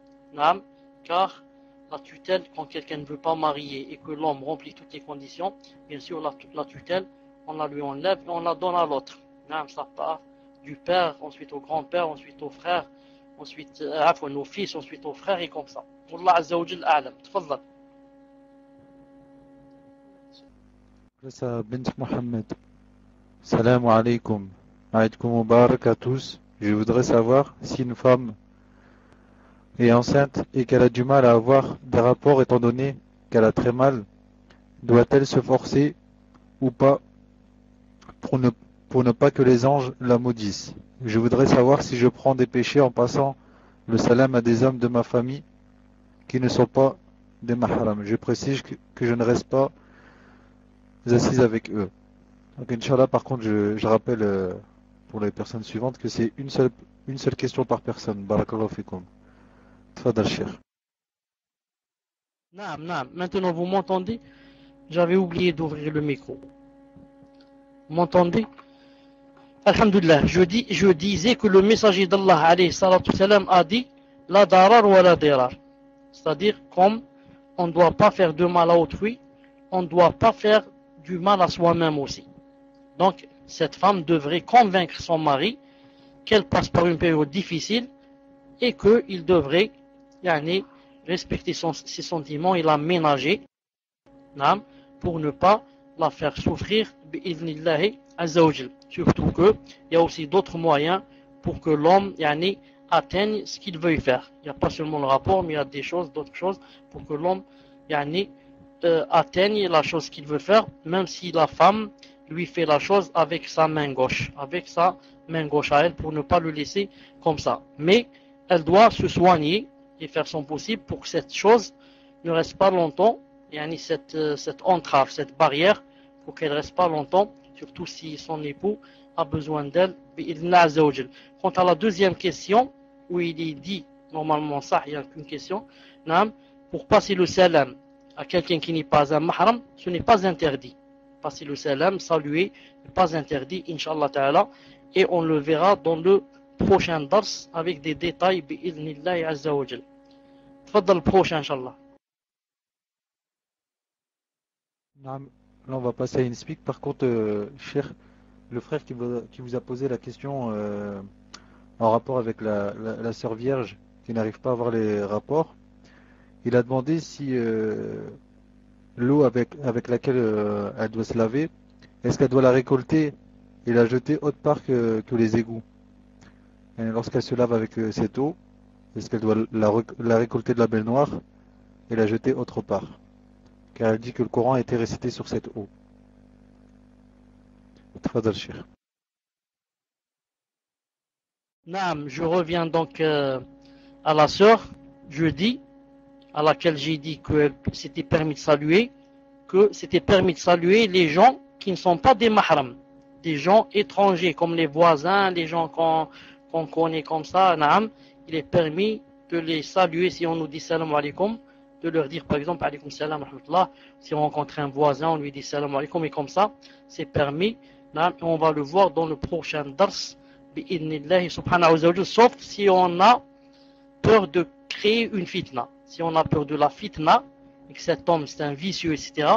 Car la tutelle, quand quelqu'un ne veut pas marier et que l'homme remplit toutes les conditions, bien sûr la tutelle, on la lui enlève et on la donne à l'autre. Ça part du père, ensuite au grand-père, ensuite au frère, ensuite au fils, ensuite au frère et comme ça. Allah Azza wa Jal a'lam. Tfadhal. Ça, Bint Mohammed. Salam alaykum. Aïdkoum Mubarak à tous. Je voudrais savoir si une femme est enceinte et qu'elle a du mal à avoir des rapports étant donné qu'elle a très mal, doit-elle se forcer ou pas pour ne pas que les anges la maudissent? Je voudrais savoir si je prends des péchés en passant le salam à des hommes de ma famille qui ne sont pas des mahrams. Je précise que je ne reste pas assise avec eux. Donc Inch'Allah, par contre, je rappelle pour les personnes suivantes que c'est une seule question par personne. Barakallahu fikum. Tfadal Cheikh. Maintenant vous m'entendez? J'avais oublié d'ouvrir le micro. Vous m'entendez? Alhamdulillah, je disais que le messager d'Allah alayhi salatu salam a dit la darar wa la dirar. C'est-à-dire, comme on ne doit pas faire de mal à autrui, on ne doit pas faire du mal à soi-même aussi. Donc, cette femme devrait convaincre son mari qu'elle passe par une période difficile et qu'il devrait respecter ses sentiments et la ménager pour ne pas la faire souffrir bi'idhnillahi azza wa jal. Surtout qu'il y a aussi d'autres moyens pour que l'homme atteigne ce qu'il veut faire. Il n'y a pas seulement le rapport, mais il y a d'autres choses pour que l'homme atteigne la chose qu'il veut faire, même si la femme lui fait la chose avec sa main gauche à elle, pour ne pas le laisser comme ça. Mais elle doit se soigner et faire son possible pour que cette chose ne reste pas longtemps, cette entrave, cette barrière, pour qu'elle ne reste pas longtemps, surtout si son époux a besoin d'elle. Quant à la deuxième question, où il est dit, normalement ça, il n'y a qu'une question, pour passer le salam à quelqu'un qui n'est pas un mahram, ce n'est pas interdit. Passer le salam, saluer, n'est pas interdit, Inch'Allah Ta'ala, et on le verra dans le prochain dars avec des détails, bi'idhnillahi azza wa jal. Tfaddal, prochain, Inch'Allah. Là, on va passer à une speak. Par contre, cher, le frère qui vous a posé la question en rapport avec la sœur vierge qui n'arrive pas à avoir les rapports, il a demandé si l'eau avec laquelle elle doit se laver, est-ce qu'elle doit la récolter et la jeter autre part que les égouts? Et lorsqu'elle se lave avec cette eau, est-ce qu'elle doit la récolter de la baignoire et la jeter autre part? Car elle dit que le Coran a été récité sur cette eau. Tfadal, Cheikh. Naam, je reviens donc à la sœur jeudi, à laquelle j'ai dit que c'était permis de saluer, les gens qui ne sont pas des mahrams, des gens étrangers comme les voisins, les gens qu'on connaît comme ça. Naam, il est permis de les saluer si on nous dit salam alaikum, de leur dire par exemple alaikum salam rahmatullah. Si on rencontre un voisin, on lui dit salam alaikum, et comme ça, c'est permis. Naam, et on va le voir dans le prochain dars, bi'idhnillahi subhanahu wa ta'ala, sauf si on a peur de créer une fitna. Si on a peur de la fitna, et que cet homme c'est un vicieux, etc.,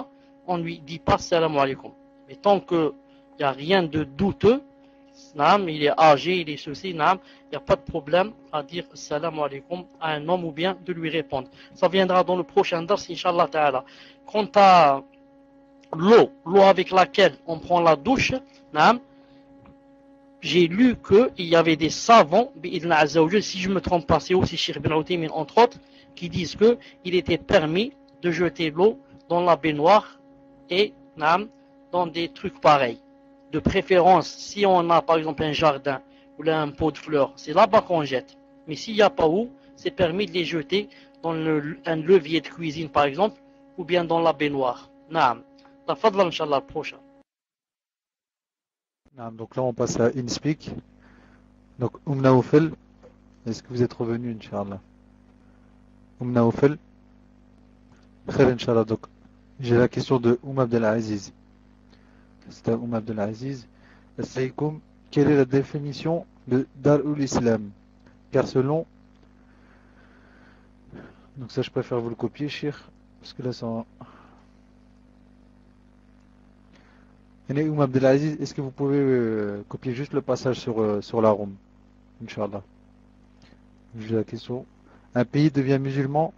on ne lui dit pas salam alaikum. Mais tant qu'il n'y a rien de douteux, il est âgé, il est ceci, il n'y a pas de problème à dire salam alaikum à un homme ou bien de lui répondre. Ça viendra dans le prochain dars, Inch'Allah Ta'ala. Quant à l'eau avec laquelle on prend la douche, j'ai lu qu'il y avait des savants, si je ne me trompe pas, c'est aussi Cheikh Ibn Uthaymin entre autres, qui disent qu'il était permis de jeter l'eau dans la baignoire et dans des trucs pareils. De préférence, si on a par exemple un jardin ou là un pot de fleurs, c'est là-bas qu'on jette. Mais s'il n'y a pas où, c'est permis de les jeter dans un levier de cuisine par exemple, ou bien dans la baignoire. Naam. Tafadla, Inch'Allah, prochain. Donc là, on passe à InSpeak. Donc, Naoufel, est-ce que vous êtes revenu, Inch'Allah? Naoufel. Khair, Inch'Allah. Donc, j'ai la question de Abdelaziz. C'est à Abdelaziz. Assalamualaikum. Quelle est la définition de Darul Islam? Car selon... Donc ça, je préfère vous le copier, Cheikh. Parce que là, c'est en... Abdelaziz, est-ce que vous pouvez copier juste le passage sur la Rome, Inch'Allah. J'ai la question. Un pays devient musulman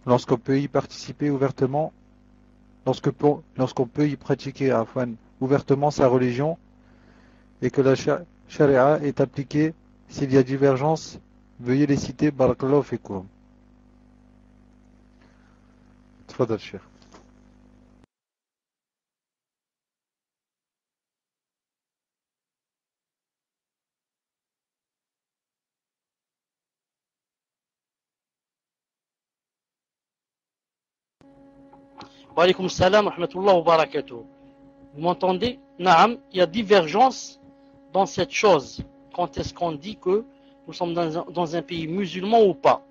lorsqu'on peut y participer ouvertement, lorsqu'on peut y pratiquer ouvertement sa religion et que la charia est appliquée. S'il y a divergence, veuillez les citer. Barakallahu fikoum. Tfadal, Cheikh. Wa alaykoum salam, rahmatullah wa barakatuh. Vous m'entendez? Naam, il y a divergence dans cette chose. Quand est-ce qu'on dit que nous sommes dans un pays musulman ou pas?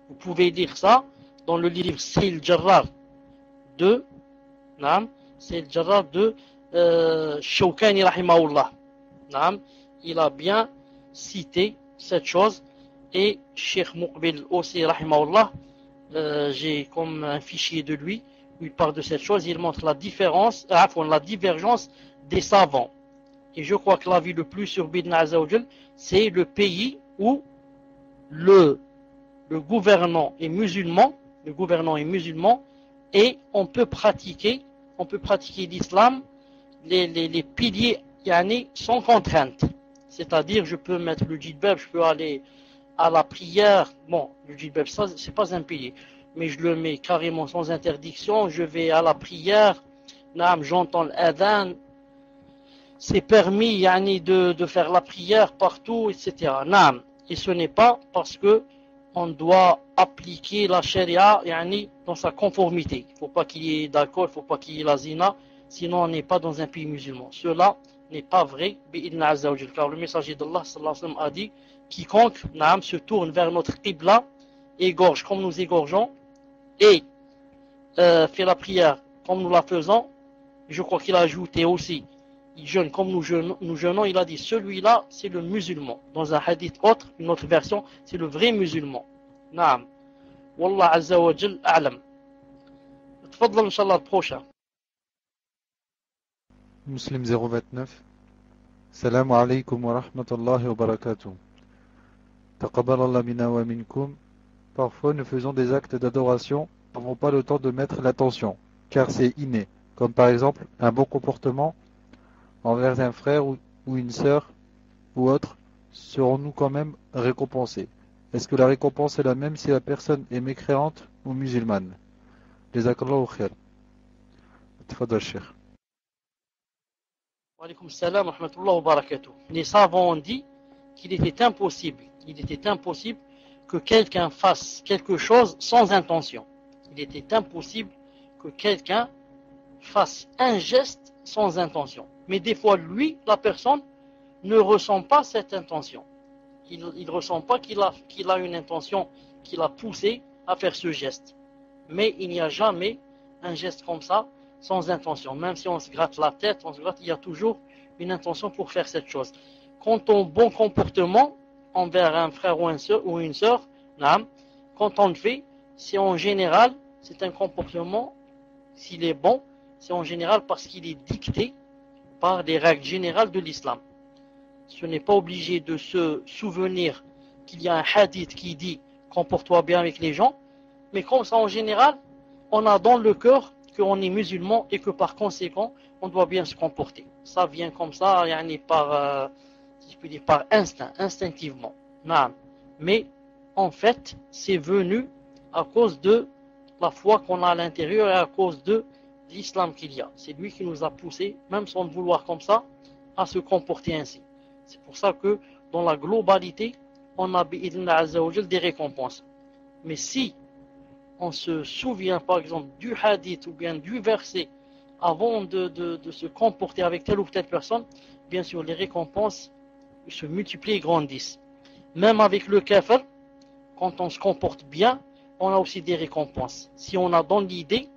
Vous pouvez lire ça dans le livre Sayyid Jarrar de Shawkani rahimahullah. naam, il a bien cité cette chose. Et Cheikh Muqbil aussi, rahimahullah, j'ai comme un fichier de lui où il parle de cette chose. Il montre la différence, la divergence des savants. Et je crois que l'avis le plus sur Bidna Azzawajal, c'est le pays où le gouvernant est musulman, et on peut pratiquer l'islam, les piliers yani, sans contrainte. C'est-à-dire, je peux mettre le djilbab, je peux aller à la prière. Bon, le djilbab, ça, c'est pas un pilier, mais je le mets carrément sans interdiction. Je vais à la prière, j'entends l'adhan, c'est permis yani, de faire la prière partout, etc. Et ce n'est pas parce que on doit appliquer la charia yani, dans sa conformité. Il ne faut pas qu'il y ait d'alcool, il ne faut pas qu'il y ait la zina, sinon on n'est pas dans un pays musulman. Cela n'est pas vrai, car le messager d'Allah a dit, quiconque se tourne vers notre qibla, égorge comme nous égorgeons, et fait la prière comme nous la faisons. Je crois qu'il a ajouté aussi, il jeûne comme nous jeûnons, il a dit, celui-là, c'est le musulman. Dans un hadith autre, une autre version, c'est le vrai musulman. Naam. Wallah Azza wa Jal a'lam. تفضل إن شاء الله البروchain. Muslim 029. Salam alaykum wa rahmatullahi wa barakatuh. Taqabbalallah minna wa minkum. Parfois, nous faisons des actes d'adoration, nous n'avons pas le temps de mettre l'attention, car c'est inné. Comme par exemple, un bon comportement envers un frère ou une sœur ou autre, serons-nous quand même récompensés? Est-ce que la récompense est la même si la personne est mécréante ou musulmane? Jazakallahu khair. Tafadhal Cheikh. Wa alaykum salam wa rahmatullahi wa barakatuh. Les savants ont dit qu'il était impossible que quelqu'un fasse quelque chose sans intention. Il était impossible que quelqu'un fasse un geste sans intention. Mais des fois, lui, la personne, ne ressent pas cette intention. Il ne ressent pas qu'il a une intention qui l'a poussé à faire ce geste. Mais il n'y a jamais un geste comme ça sans intention. Même si on se gratte la tête, il y a toujours une intention pour faire cette chose. Quant au bon comportement envers un frère ou une sœur, quand on le fait, c'est en général, c'est un comportement, s'il est bon, c'est en général parce qu'il est dicté par des règles générales de l'islam. Ce n'est pas obligé de se souvenir qu'il y a un hadith qui dit comporte-toi bien avec les gens, mais comme ça en général, on a dans le cœur qu'on est musulman et que par conséquent, on doit bien se comporter. Ça vient comme ça, par, si je peux dire, par instinct, instinctivement. Mais en fait, c'est venu à cause de la foi qu'on a à l'intérieur et à cause de l'islam qu'il y a. C'est lui qui nous a poussé, même sans le vouloir comme ça, à se comporter ainsi. C'est pour ça que dans la globalité, on a des récompenses. Mais si on se souvient par exemple du hadith ou bien du verset avant de se comporter avec telle ou telle personne, bien sûr les récompenses se multiplient et grandissent. Même avec le kafir, quand on se comporte bien, on a aussi des récompenses. Si on a dans l'idée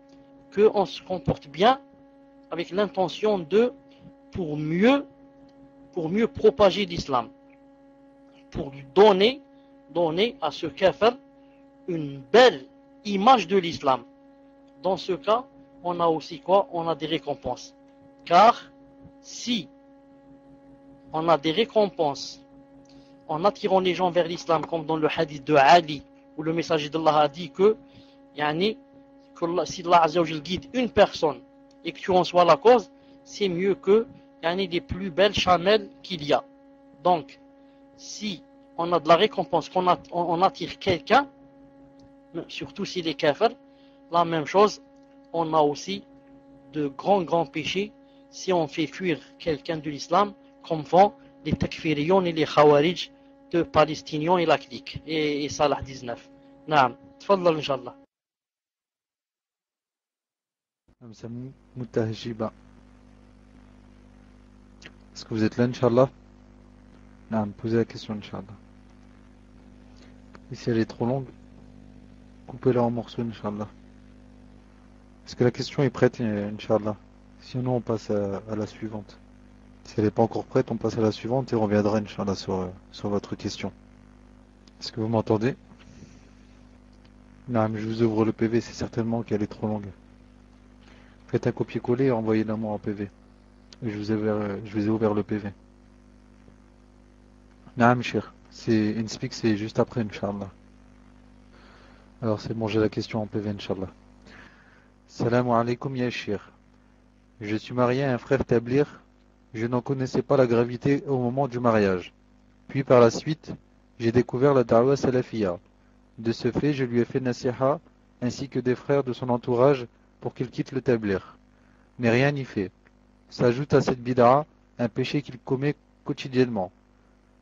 qu'on se comporte bien avec l'intention pour mieux propager l'islam, pour lui donner à ce kafir une belle image de l'islam. Dans ce cas, on a aussi quoi? On a des récompenses. Car si on a des récompenses en attirant les gens vers l'islam, comme dans le hadith de Ali, où le messager d'Allah a dit que si Allah Azza wa Jal guide une personne et que tu en sois la cause, c'est mieux que les plus belles chamelles qu'il y a. Donc, si on a de la récompense, on attire quelqu'un, surtout s'il est kafir, la même chose, on a aussi de grands péchés si on fait fuir quelqu'un de l'islam, comme font les takfiriyon et les khawarij de Palestiniens et la clique, et Salah 19. Naam, tfadlal inshallah. Est-ce que vous êtes là, Inch'Allah? Non, posez la question, Inch'Allah. Et si elle est trop longue, coupez-la en morceaux, Inch'Allah. Est-ce que la question est prête, Inch'Allah? Sinon, on passe à la suivante. Si elle n'est pas encore prête, on passe à la suivante et on reviendra, Inch'Allah, sur votre question. Est-ce que vous m'entendez? Non, mais je vous ouvre le PV, c'est certainement qu'elle est trop longue. Faites un copier-coller et envoyez-la moi en PV. Et je vous ai ouvert le PV. Non, cher. C'est InSpeak, c'est juste après, Inch'Allah. Alors c'est bon, j'ai la question en PV, Inch'Allah. Salam alaikum ya shir. Je suis marié à un frère tablir. Je n'en connaissais pas la gravité au moment du mariage. Puis par la suite, j'ai découvert la da'wa salafiyya. De ce fait, je lui ai fait nasiha, ainsi que des frères de son entourage, pour qu'il quitte le tablir. Mais rien n'y fait. S'ajoute à cette bid'a un péché qu'il commet quotidiennement.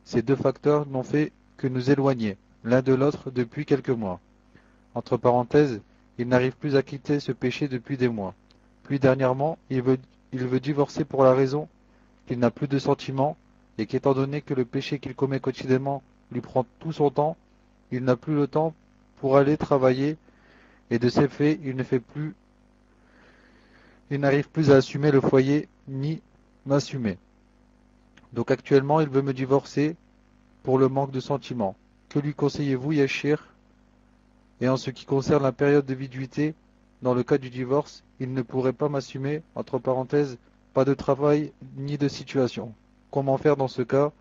Ces deux facteurs n'ont fait que nous éloigner l'un de l'autre depuis quelques mois. Entre parenthèses, il n'arrive plus à quitter ce péché depuis des mois. Puis dernièrement, il veut divorcer pour la raison qu'il n'a plus de sentiments et qu'étant donné que le péché qu'il commet quotidiennement lui prend tout son temps, il n'a plus le temps pour aller travailler et de ces faits, il n'arrive plus à assumer le foyer ni m'assumer. Donc actuellement, il veut me divorcer pour le manque de sentiments. Que lui conseillez-vous, Yachir? Et en ce qui concerne la période de viduité, dans le cas du divorce, il ne pourrait pas m'assumer, entre parenthèses, pas de travail ni de situation. Comment faire dans ce cas?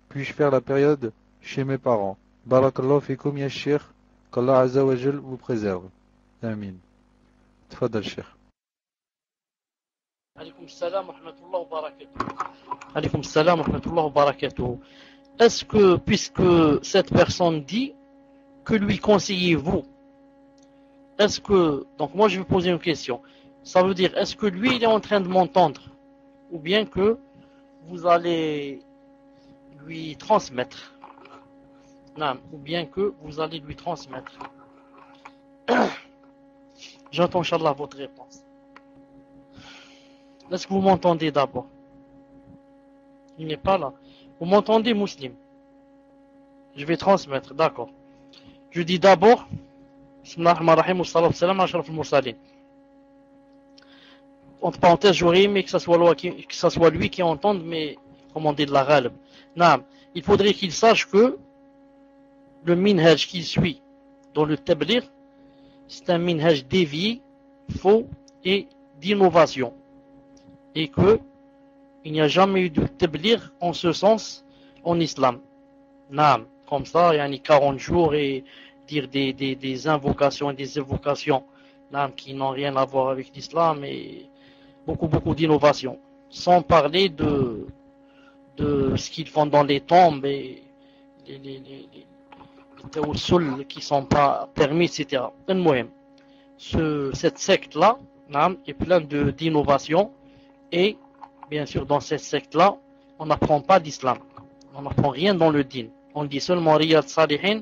Puis-je faire la période chez mes parents? Barakallahu fikum ya Cheikh, qu'Allah Azza wa Jal vous préserve. Amin. Tfadal Cheikh. Alaykoum salam wa rahmatullahi wa barakatuh. Alaykoum salam wa rahmatullahi wa barakatuh. Est-ce que, puisque cette personne dit, que lui conseillez-vous? Est-ce que, donc moi je vais poser une question. Ça veut dire, est-ce que lui il est en train de m'entendre? Ou bien que vous allez lui transmettre? Non, ou bien que vous allez lui transmettre. J'entends, Inch'Allah, votre réponse. Est-ce que vous m'entendez d'abord? Il n'est pas là. Vous m'entendez, Muslim? Je vais transmettre, d'accord. Je dis d'abord, Bismillah ar-Rahman ar-Rahim, wa salatu salam, ashraf al-mursalin. Entre parenthèses, j'aurais aimé que ça soit lui qui entende, mais comment dire de la ghalb. Non, il faudrait qu'il sache que le minhaj qu'il suit dans le tablir, c'est un minhaj dévié, faux et d'innovation. Et que il n'y a jamais eu de tablir en ce sens en islam. Non, comme ça, il y a 40 jours et dire des invocations et des évocations qui n'ont rien à voir avec l'islam et beaucoup d'innovation. Sans parler de ce qu'ils font dans les tombes et les tawassul qui ne sont pas permis, etc. Cette secte-là est pleine d'innovation et bien sûr dans cette secte-là, on n'apprend pas d'islam. On n'apprend rien dans le din. On dit seulement Riyad Salihin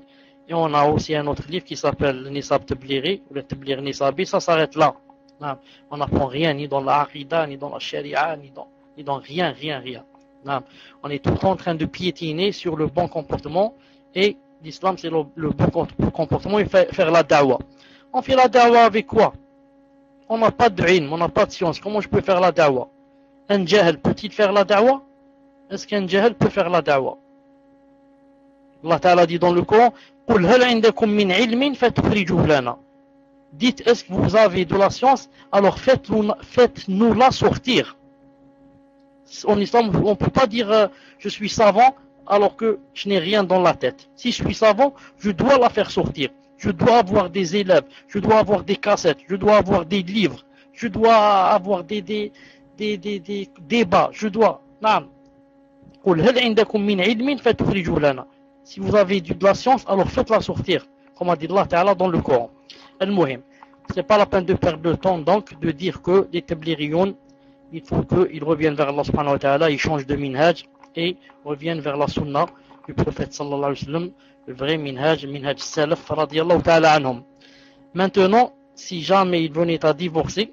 et on a aussi un autre livre qui s'appelle Nisab Tabliri ou le Tablir Nisabi, ça s'arrête là. On n'apprend rien ni dans la Aqida, ni dans la Sharia, ni dans rien. On est tout le temps en train de piétiner sur le bon comportement et l'islam c'est le bon comportement et faire la da'wa. On fait la da'wa avec quoi? On n'a pas de ilm, on n'a pas de science. Comment je peux faire la da'wa? Un jahel peut-il faire la da'wa? Est-ce qu'un jahel peut faire la da'wa? Allah Ta'ala dit dans le Coran, قُلْ هَلْ عِنْدَكُمْ مِنْ عِلْمٍ فَتُخْرِجُوهُ لَنَا. Dites, est-ce que vous avez de la science? Alors faites-nous la sortir. En islam, on ne peut pas dire je suis savant alors que je n'ai rien dans la tête. Si je suis savant, je dois la faire sortir. Je dois avoir des élèves, je dois avoir des cassettes, je dois avoir des livres, je dois avoir des débats, je dois. قُلْ هَلْ عِنْدَكُمْ مِنْ عِلْمٍ فَتُخْرِجُوهُ لَنَا. Si vous avez de la science, alors faites-la sortir, comme a dit Allah Ta'ala dans le Coran. Al-Muhim. C'est pas la peine de perdre de temps donc de dire que les tabliriyoun, il faut qu'ils reviennent vers Allah subhanahu wa ta'ala, ils changent de minhaj et reviennent vers la sunna du prophète sallallahu alayhi wa sallam, le vrai minhaj salaf radiyallahu ta'ala anhum. Maintenant, si jamais il venait à divorcer,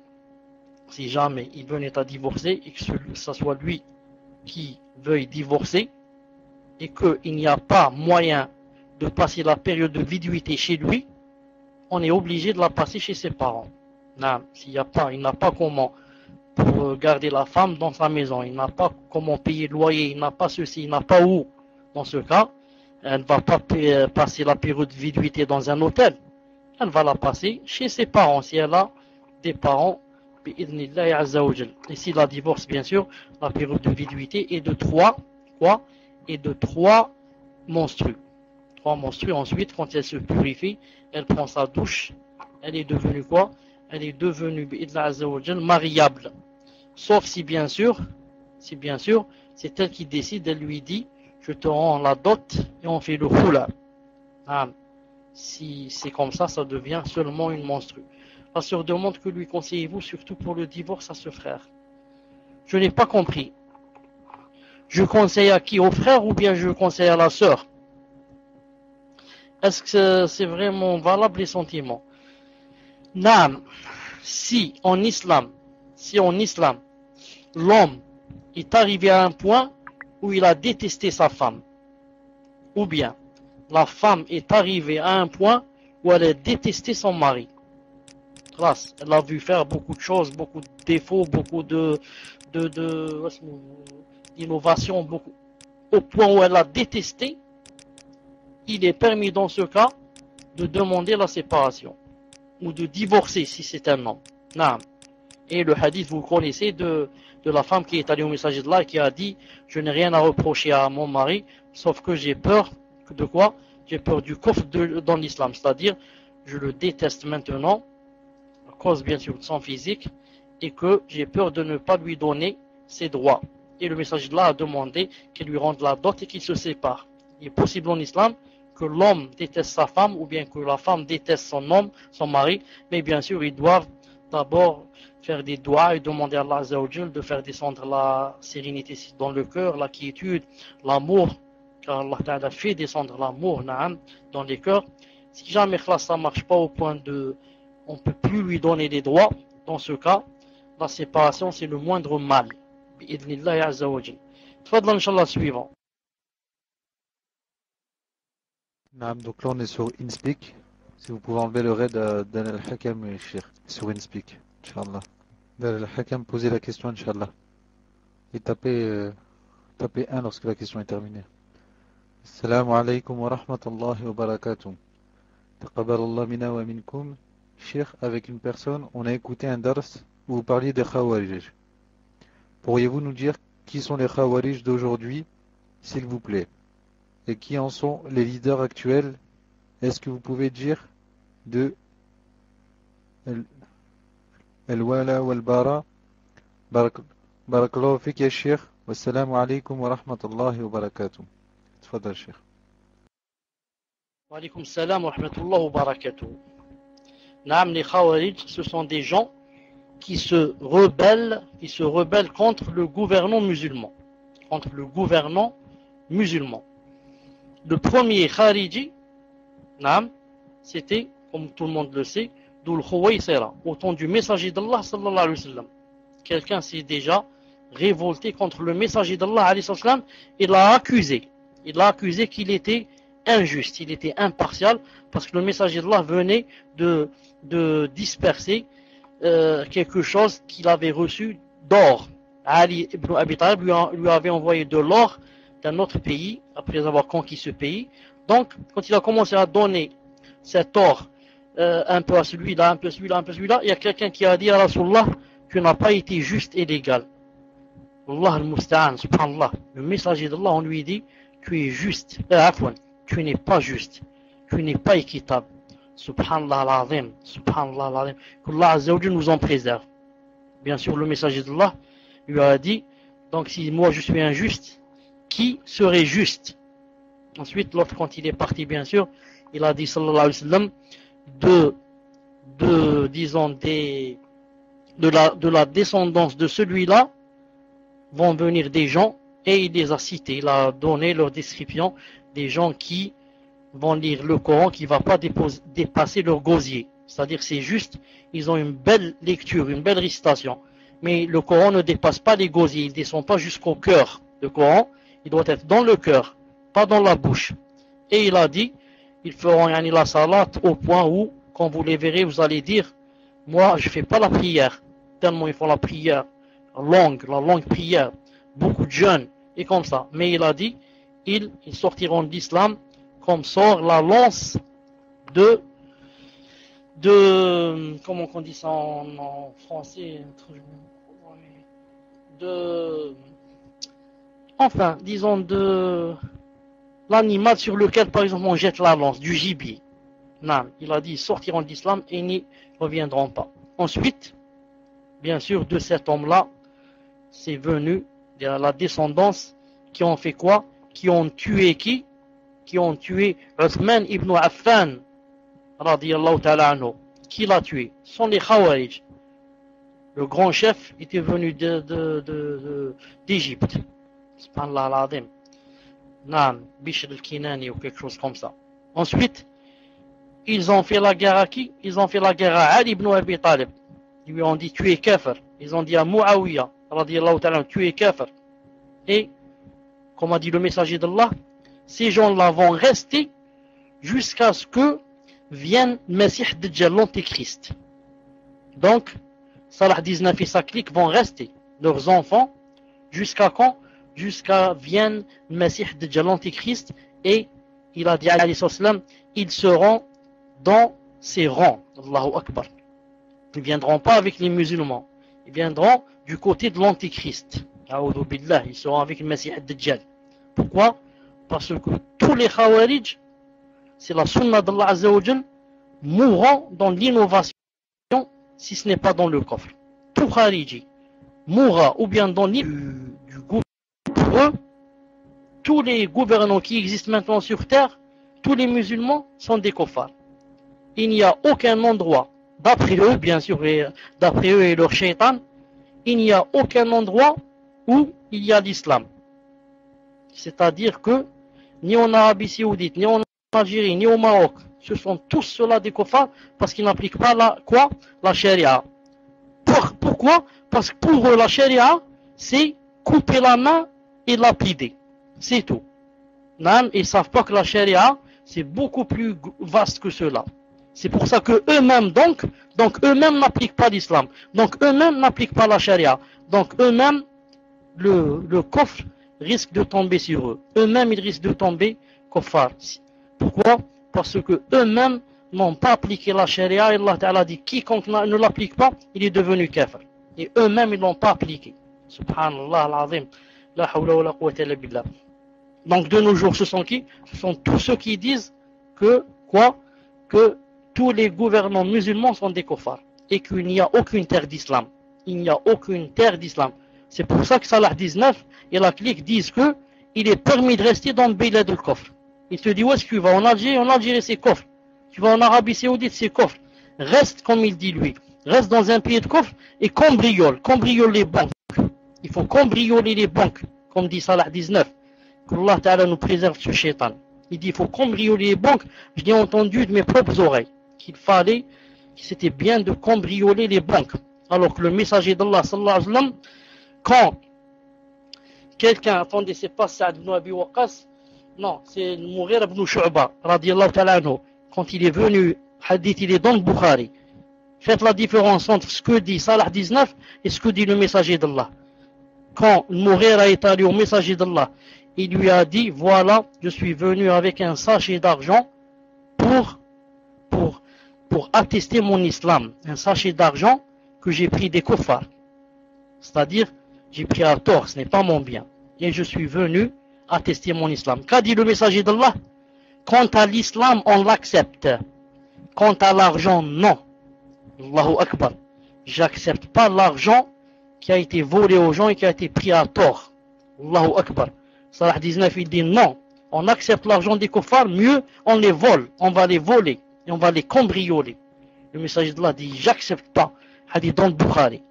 et que ce soit lui qui veuille divorcer, et qu'il n'y a pas moyen de passer la période de viduité chez lui, on est obligé de la passer chez ses parents. Il n'a pas comment pour garder la femme dans sa maison. Il n'a pas comment payer le loyer, il n'a pas ceci, il n'a pas où. Dans ce cas, elle ne va pas passer la période de viduité dans un hôtel. Elle va la passer chez ses parents, si elle a des parents. Et si la divorce, bien sûr, la période de viduité est de 3 menstrues. 3 menstrues. Ensuite, quand elle se purifie, elle prend sa douche. Elle est devenue quoi? Elle est devenue mariable. Sauf si bien sûr, c'est elle qui décide, elle lui dit, je te rends la dot et on fait le khula. Si c'est comme ça, ça devient seulement une menstrue. La sœur demande que lui conseillez-vous, surtout pour le divorce à ce frère. Je n'ai pas compris. Je conseille à qui? Au frère ou bien je conseille à la sœur? Est-ce que c'est vraiment valable les sentiments? Naam, si en islam, l'homme est arrivé à un point où il a détesté sa femme, ou bien la femme est arrivée à un point où elle a détesté son mari. Elle a vu faire beaucoup de choses, beaucoup de défauts, beaucoup d'innovations, au point où elle a détesté, il est permis dans ce cas de demander la séparation ou de divorcer si c'est un homme. Naam. Et le hadith, vous connaissez, de la femme qui est allée au messager de Allah et qui a dit « Je n'ai rien à reprocher à mon mari, sauf que j'ai peur de quoi? J'ai peur du kufr dans l'islam, c'est-à-dire je le déteste maintenant, à cause bien sûr de son physique, et que j'ai peur de ne pas lui donner ses droits. » Et le messager de Allah a demandé qu'il lui rende la dot et qu'il se sépare. Il est possible en islam que l'homme déteste sa femme ou bien que la femme déteste son mari, mais bien sûr ils doivent d'abord faire des doigts et demander à Allah Azza wa Jal de faire descendre la sérénité dans le cœur, la quiétude, l'amour, car Allah Ta'ala fait descendre l'amour dans les cœurs. Si jamais ça ne marche pas au point de on ne peut plus lui donner des droits, dans ce cas, la séparation c'est le moindre mal. Bi'idhnillahi Azza wa Jal. Tfadlan Inch'Allah suivant. Donc là on est sur InSpeak. Si vous pouvez enlever le raid d'Al Al-Hakam sur InSpeak, Inch'Allah. D'Al Al-Hakam, posez la question, Inch'Allah. Et tapez 1 lorsque la question est terminée. Assalamu alaikum wa rahmatullahi wa barakatuh. Taqabbalallah mina wa minkum. Cheikh, avec une personne, on a écouté un dars où vous parliez des Khawarij. Pourriez-vous nous dire qui sont les Khawarij d'aujourd'hui, s'il vous plaît? Et qui en sont les leaders actuels? Est-ce que vous pouvez dire de Al-Wala wal-Bara? Barakallahu fik ya Cheikh. Wassalamu alaikum wa rahmatullahi wa barakatuh. Tfadal Cheikh. Wa alaikum salam wa rahmatullahi wa barakatuh. Naam, les Khawarij, ce sont des gens qui se rebellent contre le gouvernement musulman. Le premier Khariji, c'était, comme tout le monde le sait, Dhul Khuwaysira, au temps du messager d'Allah sallallahu alayhi wa sallam. Quelqu'un s'est déjà révolté contre le messager d'Allah alayhi wa sallam et l'a accusé. Il l'a accusé qu'il était injuste, il était impartial, parce que le messager d'Allah venait de disperser quelque chose qu'il avait reçu d'or. Ali ibn Abi Talib lui avait envoyé de l'or d'un autre pays, après avoir conquis ce pays. Donc, quand il a commencé à donner cet or, un peu à celui-là, un peu celui-là, il y a quelqu'un qui a dit à Rasulullah, tu n'as pas été juste et légal. Allah al-Musta'an, subhanallah. Le messager d'Allah, on lui dit, tu es juste, tu n'es pas juste, tu n'es pas équitable. Subhanallah al-Azim, subhanallah al-Azim. Qu'Allah Azza wa Jal nous en préserve. Bien sûr, le messager d'Allah lui a dit, donc si moi je suis injuste, qui serait juste? Ensuite, l'autre, quand il est parti, bien sûr, il a dit, sallallahu alayhi wa sallam, de la descendance de celui-là, vont venir des gens, et il les a cités, il a donné leur description, des gens qui vont lire le Coran, qui ne va pas dépasser leur gosier. C'est-à-dire, c'est juste, ils ont une belle lecture, une belle récitation. Mais le Coran ne dépasse pas les gosiers, il ne descend pas jusqu'au cœur. Le Coran, il doit être dans le cœur, pas dans la bouche. Et il a dit, ils feront la salat au point où, quand vous les verrez, vous allez dire, moi je ne fais pas la prière, tellement ils font la prière la longue prière, beaucoup de jeûnes, et comme ça. Mais il a dit, ils sortiront d'islam comme sort la lance de comment on dit ça en français, enfin, disons de l'animal sur lequel, par exemple, on jette la lance, du gibier. Non, il a dit, ils sortiront d'islam et n'y reviendront pas. Ensuite, bien sûr, de cet homme-là, c'est venu la descendance qui ont fait quoi? Qui ont tué qui? Qui ont tué Uthman ibn Affan, radiyallahu ta'ala anhu. Qui l'a tué? Ce sont les Khawarij. Le grand chef était venu d'Égypte. Subhanallah al-Azim. Naam, Bishr al-Kinani ou quelque chose comme ça. Ensuite, ils ont fait la guerre à qui? Ils ont fait la guerre à Ali ibn Abi Talib. Ils lui ont dit tu es kafir. Ils ont dit à Muawiyah, radiyallahu ta'ala, tu es kafir. Et, comme a dit le messager d'Allah, ces gens-là vont rester jusqu'à ce que vienne le Messie Dajjal, l'Antéchrist. Donc, Salah 19 et sa clique vont rester, leurs enfants, jusqu'à quand? Jusqu'à vienne le Messie Dajjal, l'Antéchrist, et il a dit alayhi salam, ils seront dans ses rangs. Allahu Akbar. Ils ne viendront pas avec les musulmans. Ils viendront du côté de l'Antéchrist. A'udhu billah, ils seront avec le Messie Dajjal. Pourquoi? Parce que tous les Khawarij, c'est la sunna d'Allah Azza wa Jal, mourront dans l'innovation si ce n'est pas dans le coffre. Tout Khariji mourra ou bien dans l'île du goût. Pour eux, tous les gouvernants qui existent maintenant sur terre, tous les musulmans sont des kuffars. Il n'y a aucun endroit, d'après eux bien sûr, et d'après eux et leur shaitan, il n'y a aucun endroit où il y a l'islam. C'est-à-dire que ni en Arabie Saoudite, ni en Algérie, ni au Maroc, ce sont tous ceux-là des kuffars parce qu'ils n'appliquent pas la charia. Pourquoi? Parce que pour eux, la charia, c'est couper la main et lapider. C'est tout. Ils ne savent pas que la charia, c'est beaucoup plus vaste que cela. C'est pour ça que eux-mêmes, donc eux-mêmes n'appliquent pas l'islam. Donc eux-mêmes n'appliquent pas la charia. Donc eux-mêmes, le coffre risque de tomber sur eux. Eux-mêmes, ils risquent de tomber kuffar. Pourquoi? Parce que eux-mêmes n'ont pas appliqué la charia. Et Allah Ta'ala dit, quiconque ne l'applique pas, il est devenu kafir. Et eux-mêmes, ils ne l'ont pas appliqué. Subhanallah al-Azim. La hawla wa la quwwata illa billah. Donc de nos jours, ce sont qui? Ce sont tous ceux qui disent que tous les gouvernants musulmans sont des kuffars. Et qu'il n'y a aucune terre d'islam. Il n'y a aucune terre d'islam. C'est pour ça que Salah 19 et la clique disent que il est permis de rester dans le Bilad al-Kufr. Il te dit où est-ce que tu vas? En Algérie c'est kufr. Tu vas en Arabie Saoudite c'est kufr. Reste comme il dit lui. Reste dans un pays de kufr et cambriole les banques. Il faut cambrioler les banques, comme dit Salah 19. Que Allah Ta'ala nous préserve ce shaitan. Il dit il faut cambrioler les banques. Je l'ai entendu de mes propres oreilles. Qu'il c'était bien de cambrioler les banques. Alors que le messager d'Allah sallallahu alayhi wa sallam, quand quelqu'un, attendez, c'est pas Saad ibn Abi Waqqas, non, c'est Mughira ibn Shu'ba, radiyallahu ta'ala anhu, quand il est venu, hadith, il est dans le Bukhari. Faites la différence entre ce que dit Salah 19 et ce que dit le messager d'Allah. Quand Mughira est allé au messager d'Allah, il lui a dit, voilà, je suis venu avec un sachet d'argent pour attester mon islam. Un sachet d'argent que j'ai pris des kuffars. C'est-à-dire, j'ai pris à tort, ce n'est pas mon bien. Et je suis venu attester mon islam. Qu'a dit le messager d'Allah? Quant à l'islam, on l'accepte. Quant à l'argent, non. Allahu Akbar. J'accepte pas l'argent qui a été volé aux gens et qui a été pris à tort. Allahu Akbar. Salah 19, il dit non. On accepte l'argent des kuffars, mieux on les vole. On va les voler et on va les cambrioler. Le messager d'Allah dit j'accepte pas. Hadith dans le Bukhari.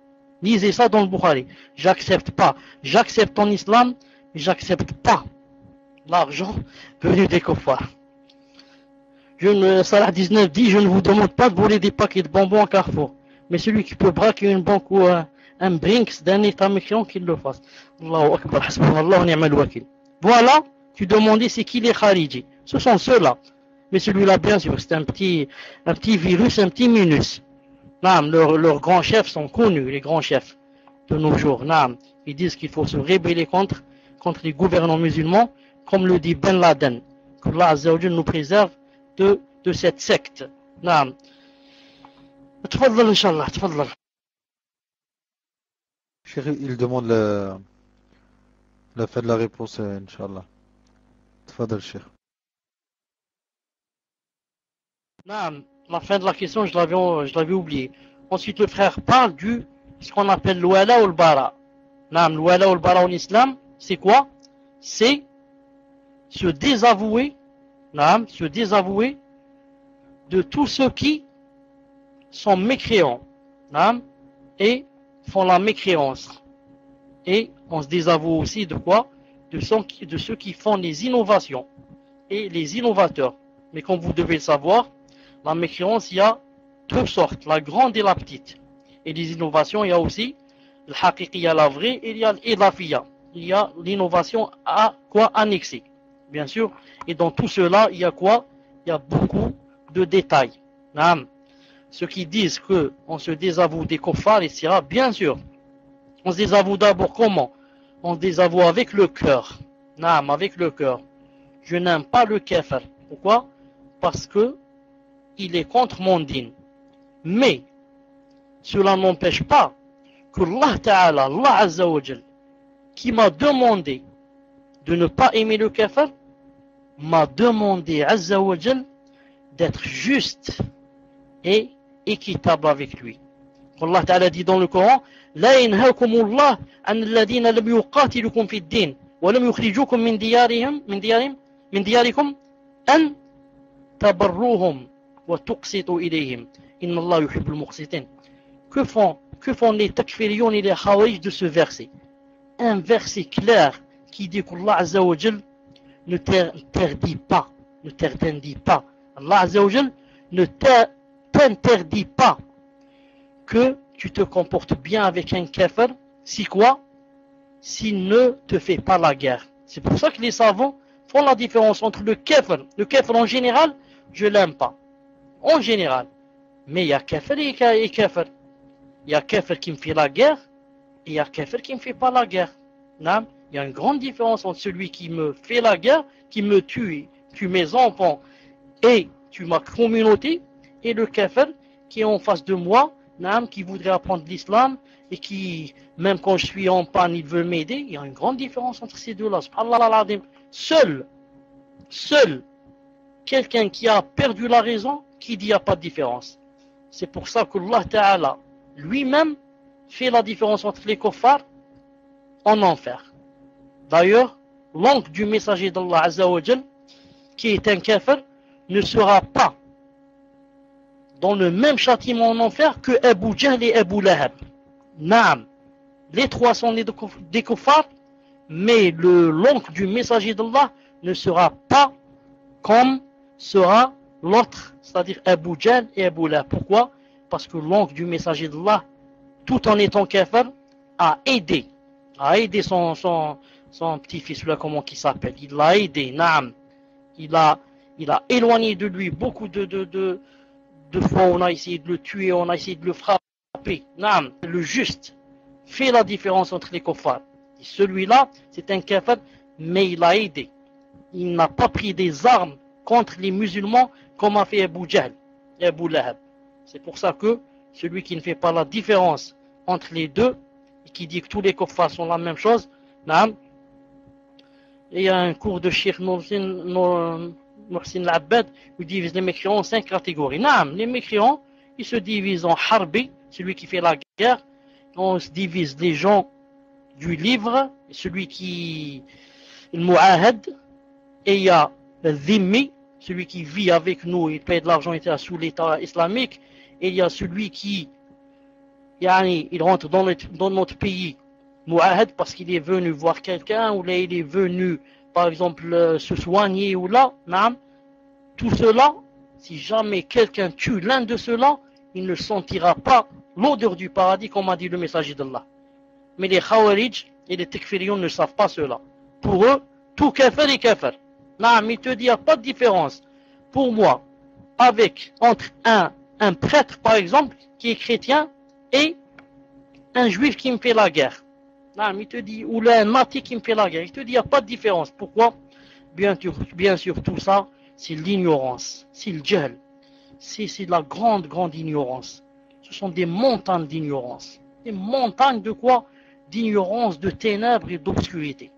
Lisez ça dans le Bukhari. J'accepte pas. J'accepte ton islam, mais j'accepte pas l'argent venu des kuffars. Salah 19 dit, je ne vous demande pas de voler des paquets de bonbons à Carrefour. Mais celui qui peut braquer une banque ou un Brinks d'un état mécréant, qu'il le fasse. Allahu Akbar, hasbunallah wa ni'mal wakil. Voilà, tu demandais c'est qui les Khariji. Ce sont ceux-là. Mais celui-là, bien sûr, c'est un petit virus, un petit minus. Leurs grands chefs sont connus, les grands chefs. de nos jours. Naam. Ils disent qu'il faut se rebeller contre les gouvernants musulmans, comme le dit Ben Laden. Que Allah Azza wa Jal nous préserve de cette secte. Naam. تفضل إن شاء الله تفضل. Cheikh, il demande la fin de la réponse, Inch'Allah. Tfadal, Cheikh. Non, la fin de la question, je l'avais oublié. Ensuite, le frère parle ce qu'on appelle l'ouala ou le bara. Non, l'ouala ou le bara en islam, c'est quoi? C'est se désavouer, non, se désavouer de tous ceux qui sont mécréants, non, et font la mécréance. Et on se désavoue aussi de quoi? De ceux qui font les innovations et les innovateurs. Mais comme vous devez le savoir, la mécréance, il y a deux sortes, la grande et la petite. Et les innovations, il y a aussi le haqiqi, il y a la vraie, et il y a l'idafiyya. Il y a l'innovation à quoi annexer, bien sûr. Et dans tout cela, il y a quoi? Il y a beaucoup de détails. Naam. Ceux qui disent qu'on se désavoue des kuffars, etc., bien sûr. On se désavoue d'abord comment? On se désavoue avec le cœur. Naam, avec le cœur. Je n'aime pas le kafir. Pourquoi? Parce que il est contre mon dîn. Mais cela n'empêche pas que Allah Ta'ala, Allah Azza wa Jal, qui m'a demandé de ne pas aimer le kafir, m'a demandé Azza wa Jal d'être juste et équitable avec lui. Allah Ta'ala dit dans le Coran: La yanhaakumullah an alladhina lam yuqatilukum fi ad-din wa lam yukhrijukum min diyarikum an tabarruhum wa tuqsitu ilayhim. Inna Allah yuhibbul muqsitin. Que font les takfiriyon et les khawarij de ce verset? Un verset clair qui dit qu'Allah Azza wa Jal ne t'interdit pas. Allah Azza wa Jal ne t'interdit pas que tu te comportes bien avec un kafir, si quoi? S'il ne te fait pas la guerre. C'est pour ça que les savants font la différence entre le kafir. Le kafir en général, je l'aime pas. En général. Mais il y a kafir et kafir. Il y a kafir qui me fait la guerre et il y a kafir qui me fait pas la guerre. Non? Il y a une grande différence entre celui qui me fait la guerre, qui me tue mes enfants et tue ma communauté, et le kafir qui est en face de moi, qui voudrait apprendre l'islam et qui, même quand je suis en panne, il veut m'aider. Il y a une grande différence entre ces deux-là. Seul quelqu'un qui a perdu la raison qui dit qu'il n'y a pas de différence. C'est pour ça que Allah Ta'ala lui-même fait la différence entre les kuffars en enfer. D'ailleurs, l'oncle du messager d'Allah Azza wa Jal, qui est un kafir, ne sera pas dans le même châtiment en enfer que Abu Jahl et Abu Lahab. Naam. Les trois sont des kuffars, mais l'oncle du messager d'Allah ne sera pas comme sera l'autre, c'est-à-dire Abu Jahl et Abu Lahab. Pourquoi? Parce que l'oncle du messager d'Allah, tout en étant kafir, a aidé son petit-fils, là, comment il s'appelle? Il l'a aidé, naam. Il a éloigné de lui beaucoup de fois, on a essayé de le tuer, on a essayé de le frapper. Naam, le juste fait la différence entre les kuffars. Celui-là, c'est un kafir, mais il a aidé. Il n'a pas pris des armes contre les musulmans comme a fait Abu Jahl et Abu Lahab. C'est pour ça que celui qui ne fait pas la différence entre les deux, et qui dit que tous les kuffars sont la même chose, naam. Et il y a un cours de Cheikh Mohsin Al-Abbad, il divise les mécréants en 5 catégories. Naam, les mécréants, ils se divisent en harbi, celui qui fait la guerre. On se divise les gens du livre, celui qui le mu'ahad, et il y a le dhimmi, celui qui vit avec nous, il paye de l'argent sous l'État islamique, et il y a celui qui il rentre dans notre pays mu'ahad parce qu'il est venu voir quelqu'un, ou là il est venu par exemple se soigner, ou là, naam. Tout cela, si jamais quelqu'un tue l'un de ceux-là, il ne sentira pas l'odeur du paradis, comme a dit le messager d'Allah. Mais les khawarij et les takfiriyon ne savent pas cela. Pour eux, tout kafir est kafir. Naam, il te dit, il n'y a pas de différence. Pour moi, entre un prêtre, par exemple, qui est chrétien, et un juif qui me fait la guerre. Non, il te dit, ou là, un athée qui me fait la guerre. Il te dit, il n'y a pas de différence. Pourquoi? Bien sûr, tout ça, c'est l'ignorance, c'est le djhal. C'est la grande, grande ignorance. Ce sont des montagnes d'ignorance. Des montagnes de quoi? D'ignorance, de ténèbres et d'obscurité.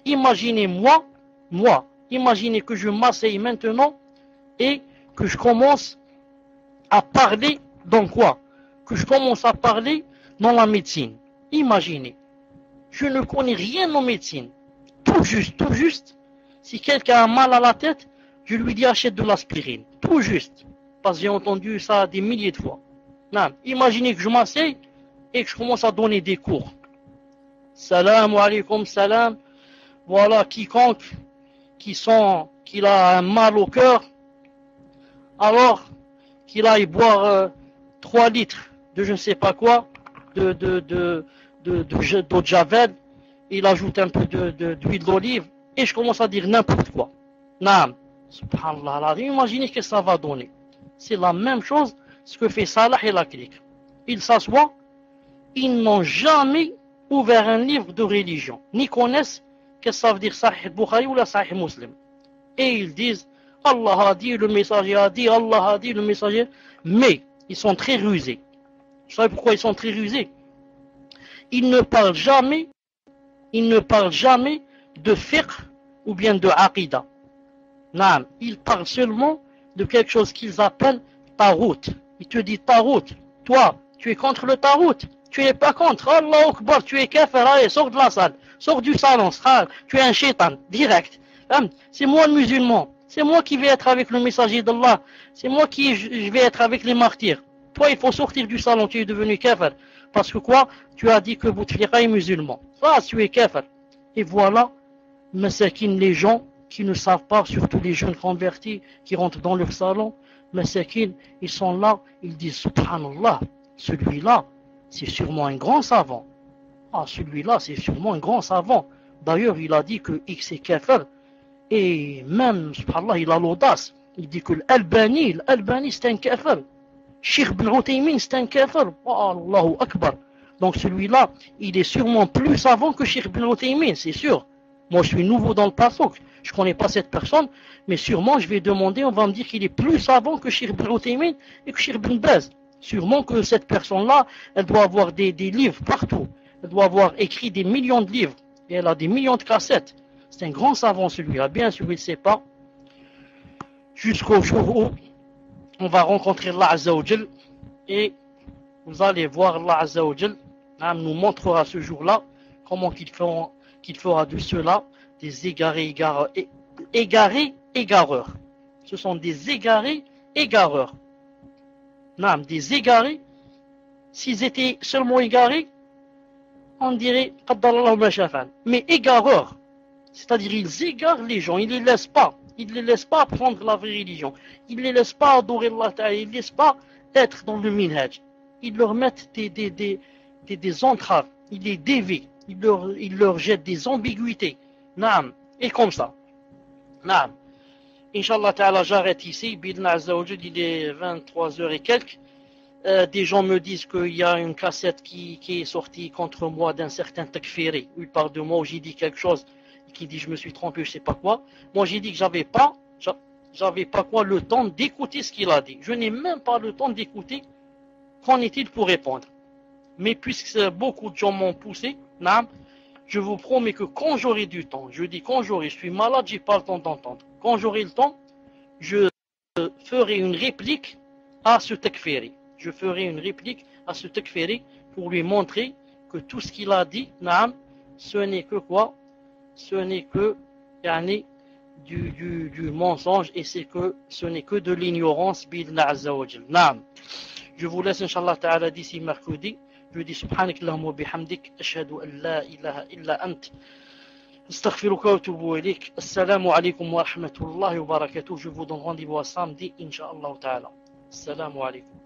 Imaginez imaginez que je m'asseye maintenant et que je commence à parler dans quoi? Que je commence à parler dans la médecine. Imaginez. Je ne connais rien en médecine. Tout juste. Si quelqu'un a mal à la tête, je lui dis achète de l'aspirine. Tout juste. Parce que j'ai entendu ça des milliers de fois. Non. Imaginez que je m'asseye et que je commence à donner des cours. Salam alaykoum salam. Voilà, quiconque qu'il a un mal au cœur, alors qu'il aille boire 3 litres de je ne sais pas quoi, d'eau de javel, il ajoute un peu d'huile d'olive, et je commence à dire n'importe quoi. Naam, subhanallah, imaginez ce que ça va donner. C'est la même chose ce que fait Salah et la clique. Ils s'assoient, ils n'ont jamais ouvert un livre de religion, ni connaissent qu'est-ce que ça veut dire Sahih Bukhari ou la Sahih Muslim. Et ils disent Allah a dit, le messager a dit, Allah a dit, le messager. Mais ils sont très rusés. Vous savez pourquoi ils sont très rusés? Ils ne parlent jamais de fiqh ou bien de aqidah. Non, ils parlent seulement de quelque chose qu'ils appellent tarout. Ils te disent tarout. Toi, tu es contre le tarout. Tu n'es pas contre. Allah Akbar, tu es kafir. Allez, sors de la salle. Sors du salon. Tu es un shaitan. Direct. C'est moi le musulman. C'est moi qui vais être avec le messager d'Allah. C'est moi qui je vais être avec les martyrs. Toi, il faut sortir du salon. Tu es devenu kafir. Parce que quoi? Tu as dit que Bouteflika est musulman. Ça, tu es kafir. Et voilà, masakin, les gens qui ne savent pas, surtout les jeunes convertis qui rentrent dans leur salon, masakin, ils sont là, ils disent subhanallah, celui-là, c'est sûrement un grand savant. Ah, celui-là, c'est sûrement un grand savant. D'ailleurs, il a dit que X est kafir. Et même, subhanallah, il a l'audace. Il dit que l'Albani, c'est un kafir. Cheikh Ibn Uthaymin, c'est un kafir. Oh, Allahu Akbar. Donc celui-là, il est sûrement plus savant que Cheikh Ibn Uthaymin, c'est sûr. Moi, je suis nouveau dans le passouk. Je ne connais pas cette personne, mais sûrement, je vais demander, on va me dire qu'il est plus savant que Cheikh Ibn Uthaymin et que Cheikh Ibn Baz. Sûrement que cette personne-là, elle doit avoir des livres partout. Elle doit avoir écrit des millions de livres. Et elle a des millions de cassettes. C'est un grand savant celui-là. Bien sûr, il ne sait pas. Jusqu'au jour où on va rencontrer Allah Azza wa Jal. Et vous allez voir Allah Azza wa Jal nous montrera ce jour-là comment qu'il fera de ceux-là des égarés égareurs. Ce sont des égarés égareurs. Des égarés, s'ils étaient seulement égarés, on dirait mais égareurs, c'est-à-dire ils égarent les gens, ils ne les laissent pas apprendre la vraie religion, ils ne les laissent pas adorer Allah Ta'ala, ils ne les laissent pas être dans le minhaj, ils leur mettent des entraves, ils les dévient, ils leur jettent des ambiguïtés, et comme ça. Inch'Allah Ta'ala, j'arrête ici. Bidna Azza wa Jal, il est 23h et quelques. Des gens me disent qu'il y a une cassette qui est sortie contre moi d'un certain takfiri. Il parle de moi où j'ai dit quelque chose qui dit je me suis trompé, je sais pas quoi. Moi j'ai dit que j'avais pas le temps d'écouter ce qu'il a dit. Je n'ai même pas le temps d'écouter. Qu'en est-il pour répondre? Mais puisque beaucoup de gens m'ont poussé, je vous promets que quand j'aurai du temps, je suis malade, j'ai pas le temps d'entendre. Quand j'aurai le temps, je ferai une réplique à ce takfiri. Pour lui montrer que tout ce qu'il a dit, ce n'est que quoi? Ce n'est que du mensonge et ce n'est que de l'ignorance. Je vous laisse, Inch'Allah Ta'ala, d'ici mercredi. Je dis subhanak Allahumma bihamdik, ashhadu an la ilaha illa ant, astaghfiruka wa atubu ilayk. Assalamu alaikum wa rahmatullahi wa barakatuh. Je vous donne rendez-vous à samedi, Inch'Allah Ta'ala. Assalamu alaikum.